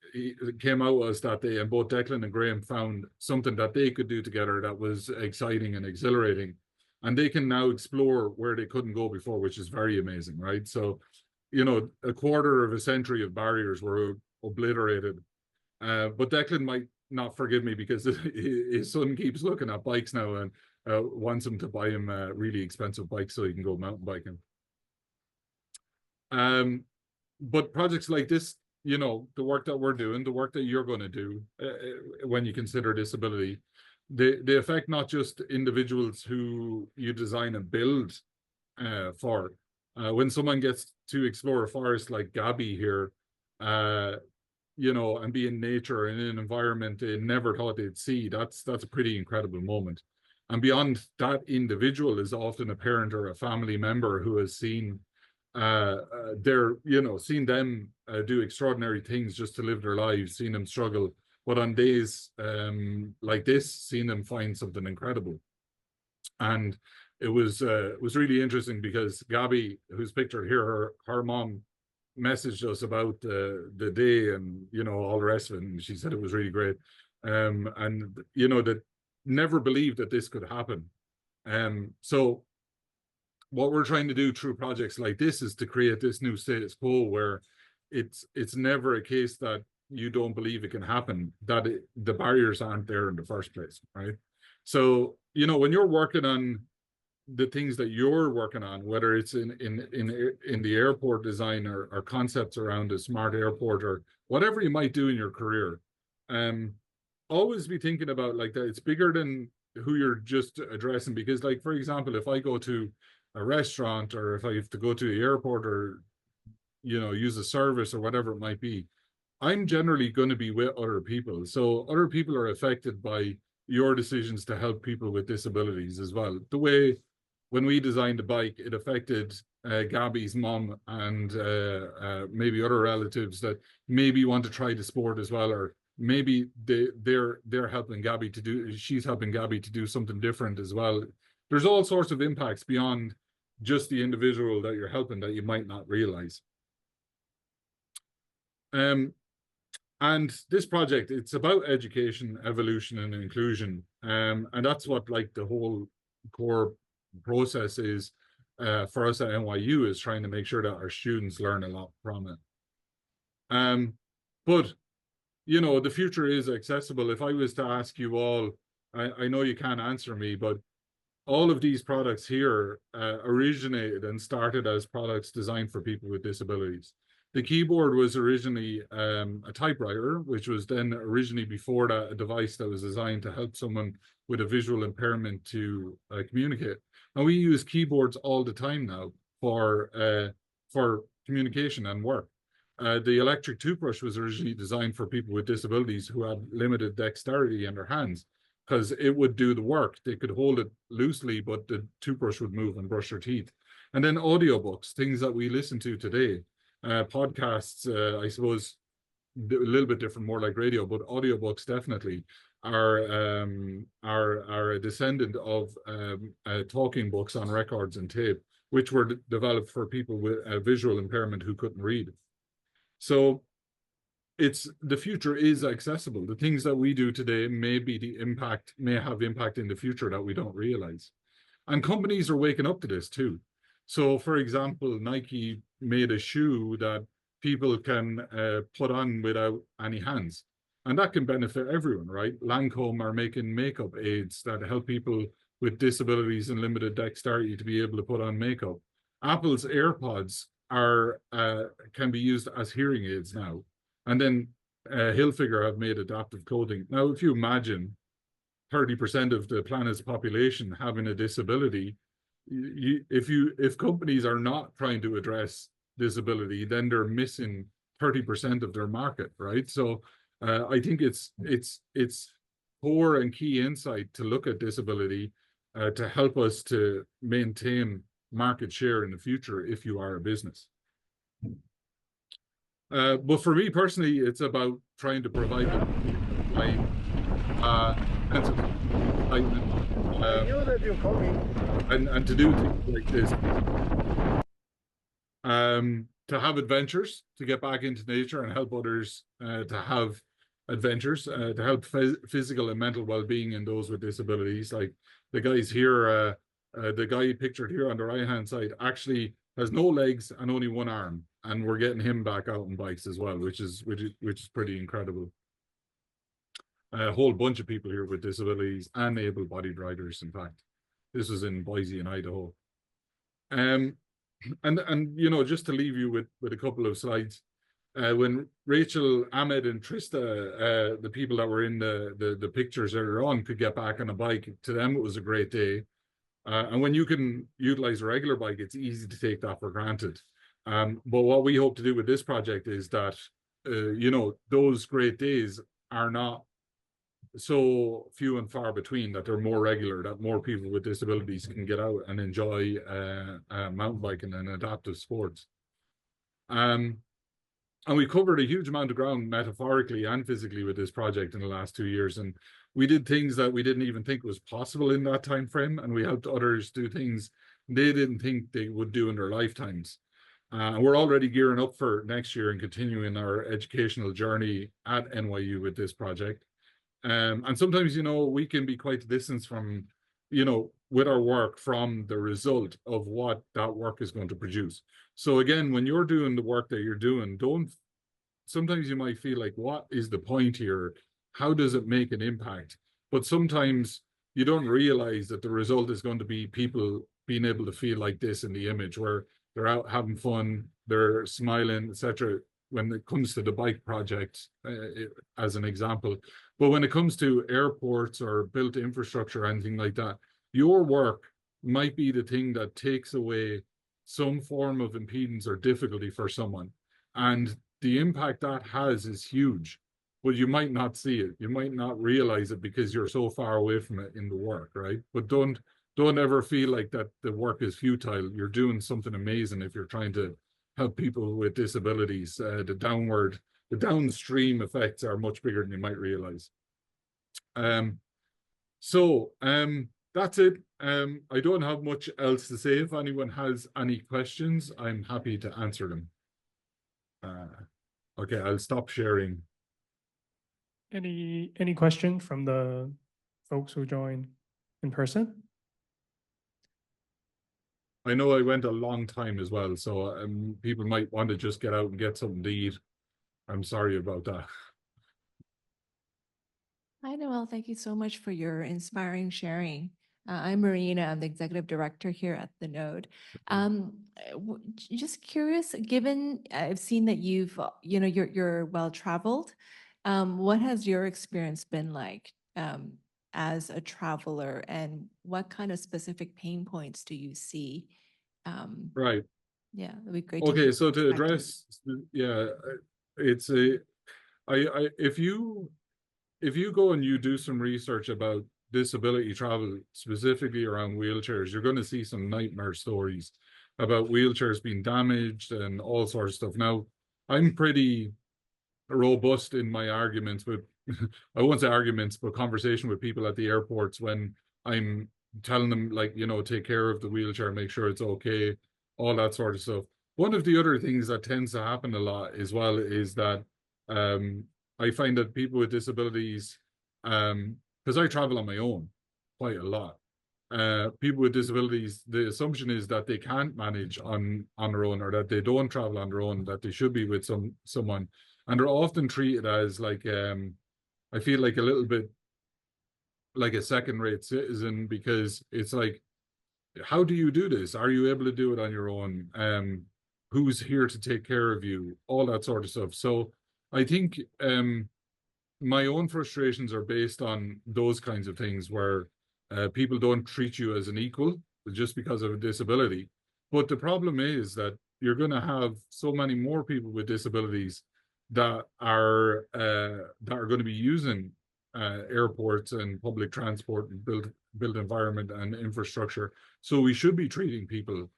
came out with us that day, and both Declan and Graham found something that they could do together that was exciting and exhilarating, and they can now explore where they couldn't go before, which is very amazing, right? So, you know, a quarter of a century of barriers were obliterated. But Declan might not forgive me because his son keeps looking at bikes now and wants him to buy him a really expensive bike so he can go mountain biking. But projects like this, you know, the work that we're doing, the work that you're going to do when you consider disability, they affect not just individuals who you design and build for. When someone gets to explore a forest like Gabby here, you know, and be in nature and in an environment they never thought they'd see, that's a pretty incredible moment. And beyond that individual is often a parent or a family member who has seen seen them do extraordinary things just to live their lives, seen them struggle, but on days like this, seen them find something incredible. And it was really interesting because Gabby, who's pictured here, her mom messaged us about the day and, you know, all the rest of it, and she said it was really great. And you know, that never believed that this could happen. So what we're trying to do through projects like this is to create this new status quo where it's never a case that you don't believe it can happen, that the barriers aren't there in the first place, right? So, you know, when you're working on the things that you're working on, whether it's in the airport design or concepts around a smart airport or whatever you might do in your career, always be thinking about like that it's bigger than who you're just addressing. Because, like, for example, if I go to a restaurant or if I have to go to the airport or, you know, use a service or whatever it might be, I'm generally going to be with other people. So other people are affected by your decisions to help people with disabilities as well. The way when we designed the bike, it affected Gabby's mom and maybe other relatives that maybe want to try the sport as well, or maybe they're helping Gabby to do, she's helping Gabby to do something different as well. There's all sorts of impacts beyond just the individual that you're helping that you might not realize. And this project, it's about education, evolution, and inclusion. And that's what, like, the whole core process is for us at NYU, is trying to make sure that our students learn a lot from it. But, you know, the future is accessible. If I was to ask you all, I know you can't answer me, but all of these products here originated and started as products designed for people with disabilities. The keyboard was originally a typewriter, which was then originally before that a device that was designed to help someone with a visual impairment to communicate. And we use keyboards all the time now for communication and work. The electric toothbrush was originally designed for people with disabilities who had limited dexterity in their hands, because it would do the work. They could hold it loosely, but the toothbrush would move and brush their teeth. And then audiobooks, things that we listen to today. Podcasts, I suppose, a little bit different, more like radio, but audiobooks definitely are a descendant of talking books on records and tape, which were developed for people with a visual impairment who couldn't read. So the future is accessible. The things that we do today may have impact in the future that we don't realize. And companies are waking up to this too. So, for example, Nike made a shoe that people can put on without any hands. And that can benefit everyone, right? Lancome are making makeup aids that help people with disabilities and limited dexterity to be able to put on makeup. Apple's AirPods can be used as hearing aids now. And then Hilfiger have made adaptive clothing. Now, if you imagine 30% of the planet's population having a disability, if companies are not trying to address disability, then they're missing 30% of their market, right? So I think it's core and key insight to look at disability to help us to maintain market share in the future if you are a business. But for me personally, it's about trying to provide them sense of excitement, and to do things like this. To have adventures, to get back into nature and help others to have adventures, to help physical and mental well-being in those with disabilities. Like the guys here, the guy pictured here on the right-hand side actually has no legs and only one arm, and we're getting him back out on bikes as well, which is pretty incredible. A whole bunch of people here with disabilities and able-bodied riders. In fact, this was in Boise in Idaho. And you know, just to leave you with a couple of slides, when Rachel, Ahmed, and Trista, the people that were in the pictures earlier on, could get back on a bike, to them it was a great day. And when you can utilize a regular bike, it's easy to take that for granted. But what we hope to do with this project is that, you know, those great days are not so few and far between, that they're more regular, that more people with disabilities can get out and enjoy mountain biking and adaptive sports. And we covered a huge amount of ground metaphorically and physically with this project in the last 2 years. And we did things that we didn't even think was possible in that time frame. And we helped others do things they didn't think they would do in their lifetimes. And we're already gearing up for next year and continuing our educational journey at NYU with this project. And sometimes, you know, we can be quite a distance from, you know, with our work from the result of what that work is going to produce. So again, when you're doing the work that you're doing, sometimes you might feel like, what is the point here? How does it make an impact? But sometimes you don't realize that the result is going to be people being able to feel like this in the image, where they're out having fun, they're smiling, etc. when it comes to the bike project, as an example. But when it comes to airports or built infrastructure or anything like that, your work might be the thing that takes away some form of impedance or difficulty for someone. And the impact that has is huge, but you might not see it. You might not realize it because you're so far away from it in the work, right? But don't ever feel like that the work is futile. You're doing something amazing if you're trying to help people with disabilities. The downstream effects are much bigger than you might realize. That's it. I don't have much else to say. If anyone has any questions, I'm happy to answer them. Okay, I'll stop sharing. Any question from the folks who joined in person? I know I went a long time as well, so people might want to just get out and get something to eat. I'm sorry about that. Hi, Noel. Thank you so much for your inspiring sharing. I'm Marina. I'm the executive director here at the Node. Just curious, given I've seen that you've, you know, you're well traveled. What has your experience been like as a traveler, and what kind of specific pain points do you see? Right. Yeah, that'd be great. Okay, so to address, yeah, it's a, if you go and you do some research about disability travel, specifically around wheelchairs, you're going to see some nightmare stories about wheelchairs being damaged and all sorts of stuff. Now, I'm pretty robust in my arguments with, I won't say arguments, but conversation with people at the airports when I'm telling them, like, you know, take care of the wheelchair, make sure it's okay, all that sort of stuff. One of the other things that tends to happen a lot as well is that I find that people with disabilities, because I travel on my own quite a lot, people with disabilities, the assumption is that they can't manage on their own, or that they don't travel on their own, that they should be with someone. And they're often treated as like, I feel like a little bit like a second-rate citizen, because it's like, how do you do this? Are you able to do it on your own? Who's here to take care of you? All that sort of stuff. So I think my own frustrations are based on those kinds of things, where people don't treat you as an equal just because of a disability. But the problem is that you're going to have so many more people with disabilities that are going to be using airports and public transport and built environment and infrastructure. So we should be treating people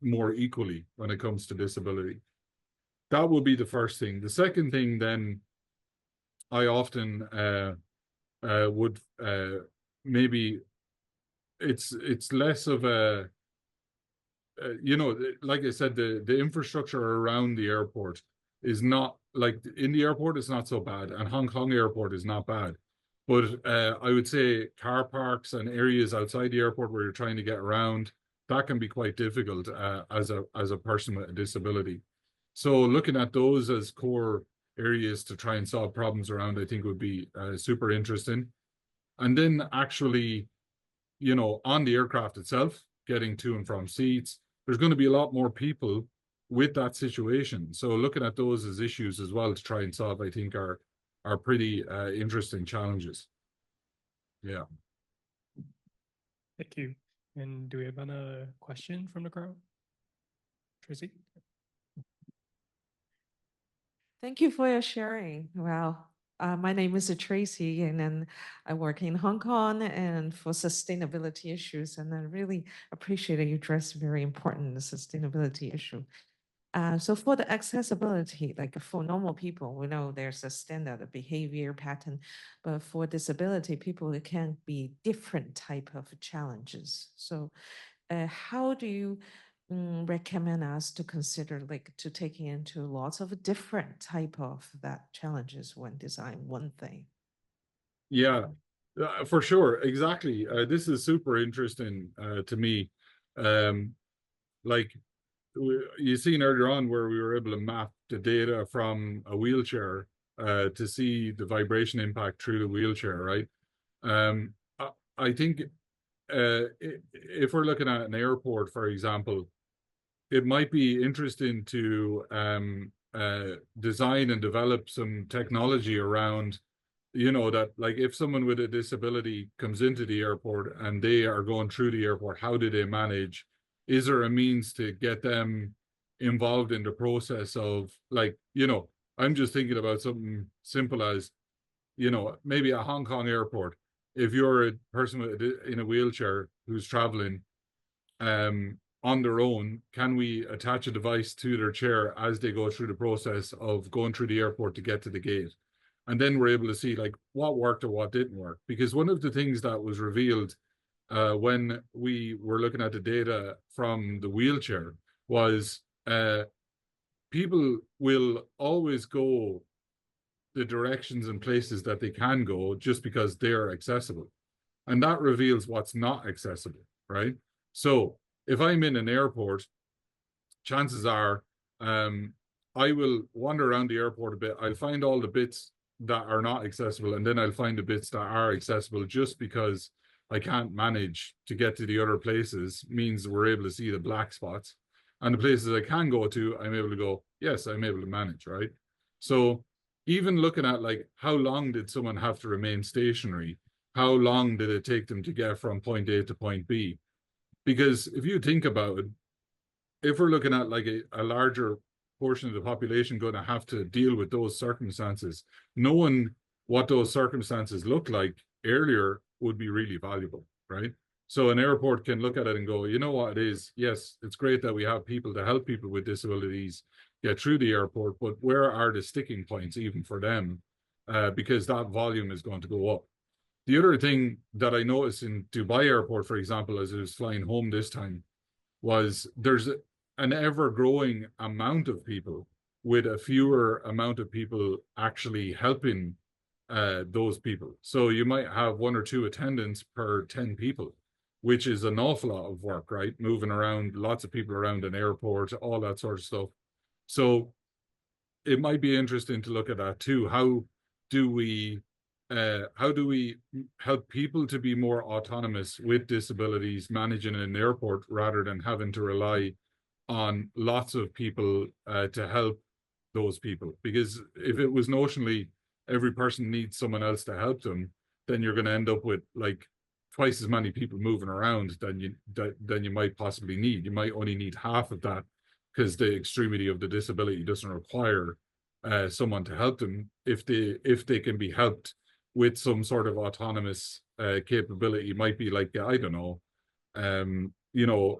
more equally when it comes to disability. That would be the first thing. The second thing, then, I often would maybe it's less of a you know, like I said, the infrastructure around the airport is not like in the airport. It's not so bad, and Hong Kong airport is not bad. But I would say car parks and areas outside the airport where you're trying to get around, that can be quite difficult as a person with a disability. So looking at those as core areas to try and solve problems around, I think would be super interesting. And then actually, you know, on the aircraft itself, getting to and from seats, there's going to be a lot more people with that situation. So looking at those as issues as well to try and solve, I think are pretty interesting challenges. Yeah. Thank you. And do we have another question from the crowd? Tracy? Thank you for your sharing. Wow. My name is Tracy, and then I work in Hong Kong and for sustainability issues. And I really appreciate that you address very important sustainability issue. So for the accessibility, like for normal people, we know there's a standard behavior pattern, but for disability people, it can be different type of challenges. So how do you recommend us to consider like to taking into lots of different type of that challenges when design one thing? Yeah, for sure. Exactly. This is super interesting to me. Like you seen earlier on where we were able to map the data from a wheelchair to see the vibration impact through the wheelchair, right? I think if we're looking at an airport, for example, it might be interesting to design and develop some technology around, you know, that like if someone with a disability comes into the airport and they are going through the airport, how do they manage? Is there a means to get them involved in the process of, like, you know, I'm just thinking about something simple as, you know, maybe a Hong Kong airport. If you're a person in a wheelchair who's traveling on their own, can we attach a device to their chair as they go through the process of going through the airport to get to the gate? And then we're able to see like what worked or what didn't work. Because one of the things that was revealed when we were looking at the data from the wheelchair was people will always go the directions and places that they can go just because they're accessible. And that reveals what's not accessible, right? So if I'm in an airport, chances are I will wander around the airport a bit. I'll find all the bits that are not accessible, and then I'll find the bits that are accessible. Just because I can't manage to get to the other places means we're able to see the black spots. And the places I can go to, I'm able to go, yes, I'm able to manage, right? So even looking at like how long did someone have to remain stationary? How long did it take them to get from point A to point B? Because if you think about it, if we're looking at like a larger portion of the population going to have to deal with those circumstances, knowing what those circumstances look like earlier would be really valuable, right? So an airport can look at it and go, you know what it is? Yes, it's great that we have people to help people with disabilities get through the airport, but where are the sticking points even for them? Because that volume is going to go up. The other thing that I noticed in Dubai airport, for example, as I was flying home this time, was there's an ever-growing amount of people with a fewer amount of people actually helping those people. So you might have 1 or 2 attendants per 10 people, which is an awful lot of work, right? Moving around, lots of people around an airport, all that sort of stuff. So it might be interesting to look at that too. How do we help people to be more autonomous with disabilities managing an airport rather than having to rely on lots of people to help those people? Because if it was notionally every person needs someone else to help them, then you're going to end up with like twice as many people moving around than you might possibly need. You might only need half of that because the extremity of the disability doesn't require someone to help them if they can be helped with some sort of autonomous capability. It might be like, I don't know,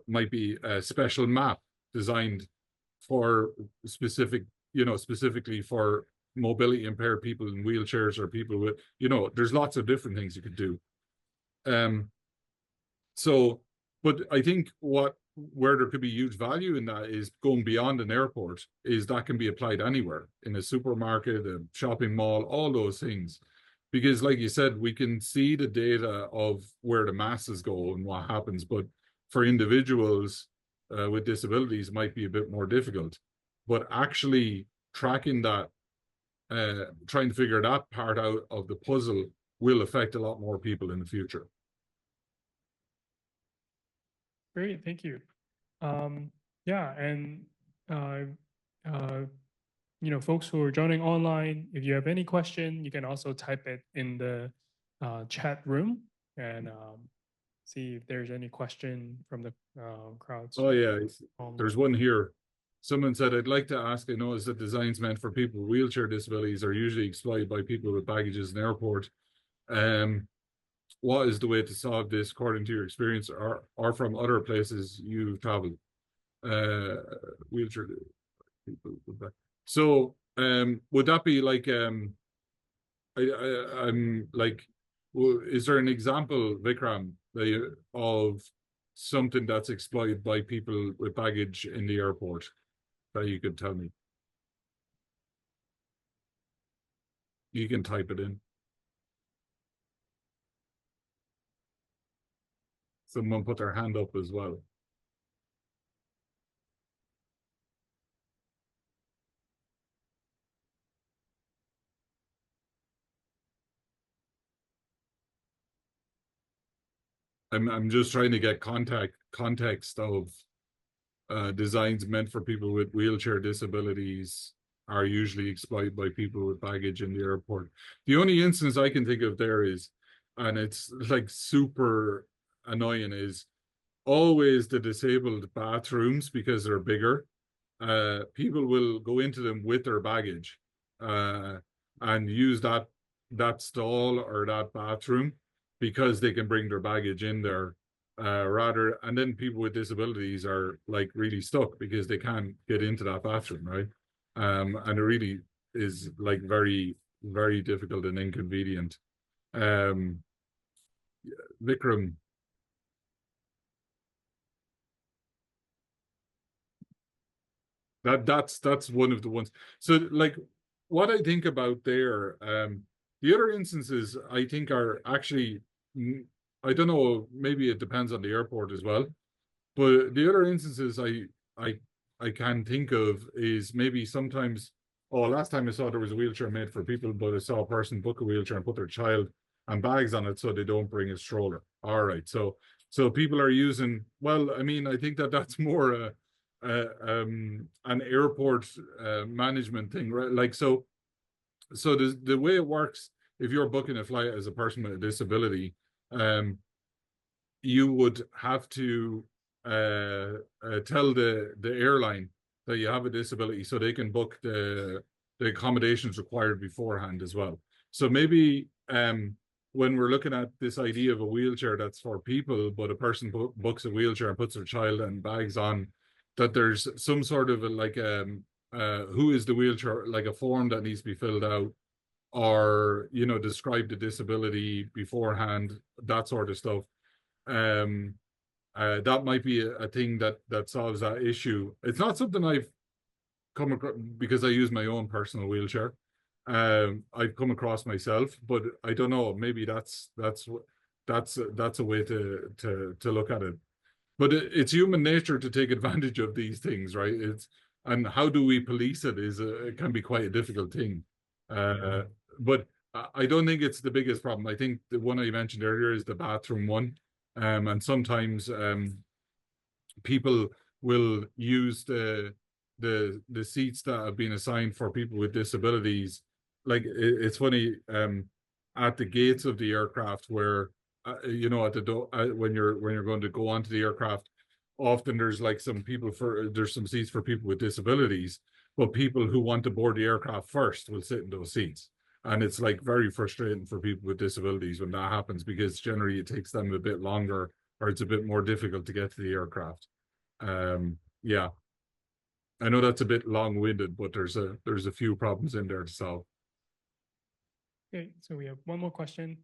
might be a special map designed for specifically for mobility impaired people in wheelchairs, or people with, there's lots of different things you could do. But I think where there could be huge value in that is going beyond an airport, is that can be applied anywhere, in a supermarket, a shopping mall, all those things. Because like you said, we can see the data of where the masses go and what happens, but for individuals with disabilities might be a bit more difficult. But actually tracking that, trying to figure that part out of the puzzle will affect a lot more people in the future. Great, thank you. Yeah, and folks who are joining online, if you have any question, you can also type it in the chat room, and see if there's any question from the crowds. Oh yeah, there's one here. Someone said, I'd like to ask, I know that designs meant for people with wheelchair disabilities are usually exploited by people with baggages in the airport. What is the way to solve this according to your experience, or from other places you've traveled? Wheelchair people with baggage. So would that be like I'm like, is there an example, Vikram, of something that's exploited by people with baggage in the airport that you could tell me? You can type it in. Someone put their hand up as well. I'm just trying to get context of designs meant for people with wheelchair disabilities are usually exploited by people with baggage in the airport. The only instance I can think of there is, and it's like super annoying, is always the disabled bathrooms, because they're bigger. People will go into them with their baggage and use that stall or that bathroom, because they can bring their baggage in there and then people with disabilities are like really stuck because they can't get into that bathroom, right? And it really is like very, very difficult and inconvenient. Vikram. That's one of the ones. So like what I think about there, the other instances I think are actually, I don't know, maybe it depends on the airport as well, but the other instances I can think of is maybe sometimes, last time I saw there was a wheelchair made for people, but I saw a person book a wheelchair and put their child and bags on it so they don't bring a stroller. All right, so people are using, well, I mean, I think that's more an airport management thing, right? Like, so the way it works, if you're booking a flight as a person with a disability, you would have to tell the airline that you have a disability, so they can book the accommodations required beforehand as well. So maybe when we're looking at this idea of a wheelchair that's for people, but a person books a wheelchair and puts their child and bags on, that there's some sort of who is the wheelchair, like a form that needs to be filled out, or describe the disability beforehand, that sort of stuff. That might be a thing that solves that issue. It's not something I've come across because I use my own personal wheelchair. I've come across myself, but I don't know. Maybe that's a way to look at it. But it's human nature to take advantage of these things, right? And how do we police it it can be quite a difficult thing. But I don't think it's the biggest problem. I think the one I mentioned earlier is the bathroom one. And sometimes people will use the seats that have been assigned for people with disabilities. Like it's funny, at the gates of the aircraft, where at the door, when you're going to go onto the aircraft, often there's like there's some seats for people with disabilities, but people who want to board the aircraft first will sit in those seats. And it's like very frustrating for people with disabilities when that happens, because generally it takes them a bit longer, or it's a bit more difficult to get to the aircraft. Yeah, I know that's a bit long-winded, but there's a few problems in there to solve. Okay, so we have one more question.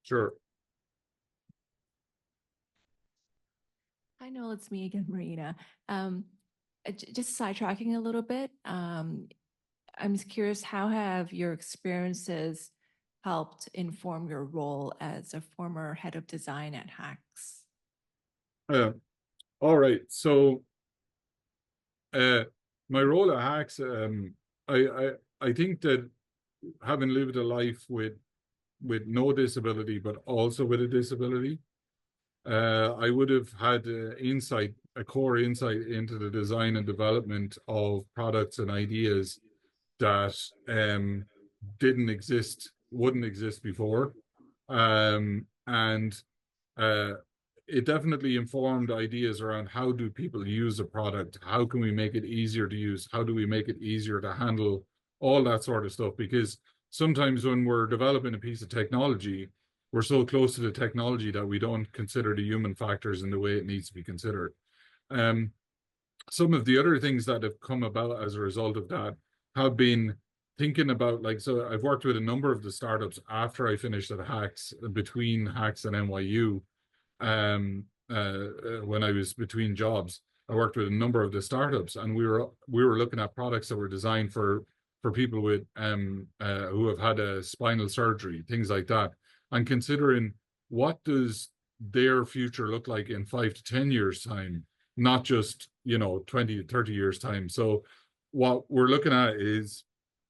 Sure. Hi, Noel, it's me again, Marina. Just sidetracking a little bit. I'm just curious, how have your experiences helped inform your role as a former head of design at Hacks? All right. So, my role at Hacks, I think that having lived a life with no disability, but also with a disability, I would have had a core insight into the design and development of products and ideas that wouldn't exist before. And it definitely informed ideas around how do people use a product? How can we make it easier to use? How do we make it easier to handle? All that sort of stuff. Because sometimes when we're developing a piece of technology, we're so close to the technology that we don't consider the human factors in the way it needs to be considered. Some of the other things that have come about as a result of that have been thinking about, like, so I've worked with a number of the startups after I finished at Hacks, between Hacks and NYU. When I was between jobs, I worked with a number of the startups, and we were looking at products that were designed for people with who have had a spinal surgery, things like that, and considering what does their future look like in 5 to 10 years time, not just 20 to 30 years time. So what we're looking at is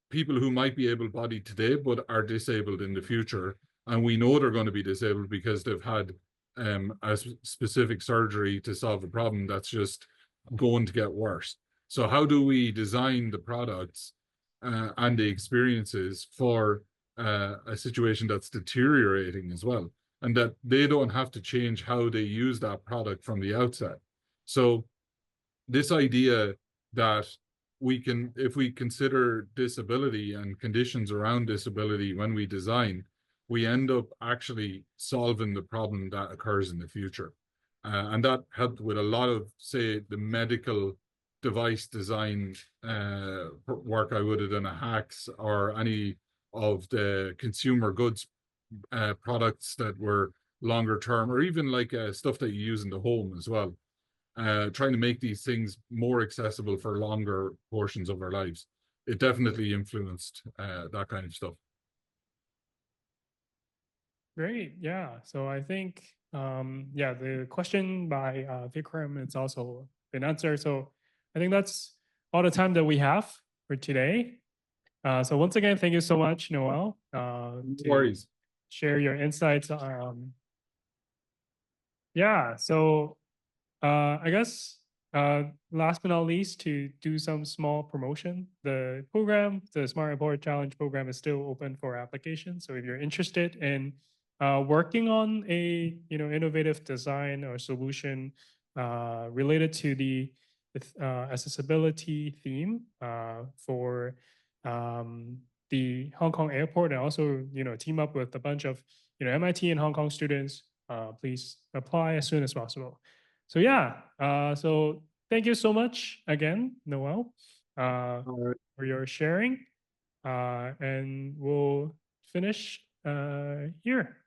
people who might be able-bodied today but are disabled in the future, and we know they're going to be disabled because they've had a specific surgery to solve a problem that's just going to get worse. So how do we design the products and the experiences for a situation that's deteriorating as well, and that they don't have to change how they use that product from the outset? So this idea that if we consider disability and conditions around disability when we design, we end up actually solving the problem that occurs in the future. And that helped with a lot of, say, the medical device design work I would have done at Hacks, or any of the consumer goods products that were longer term, or even like stuff that you use in the home as well. Trying to make these things more accessible for longer portions of our lives. It definitely influenced that kind of stuff. Great, yeah. So I think, yeah, the question by Vikram, it's also been answered. So I think that's all the time that we have for today. So once again, thank you so much, Noel, No to worries. share your insights. Yeah, so I guess last but not least, to do some small promotion, the Smart Airport Challenge program, is still open for application. So if you're interested in working on a innovative design or solution related to the accessibility theme for the Hong Kong airport, and also team up with a bunch of MIT and Hong Kong students, please apply as soon as possible. So yeah, so thank you so much again, Noel, All for your sharing, and we'll finish here.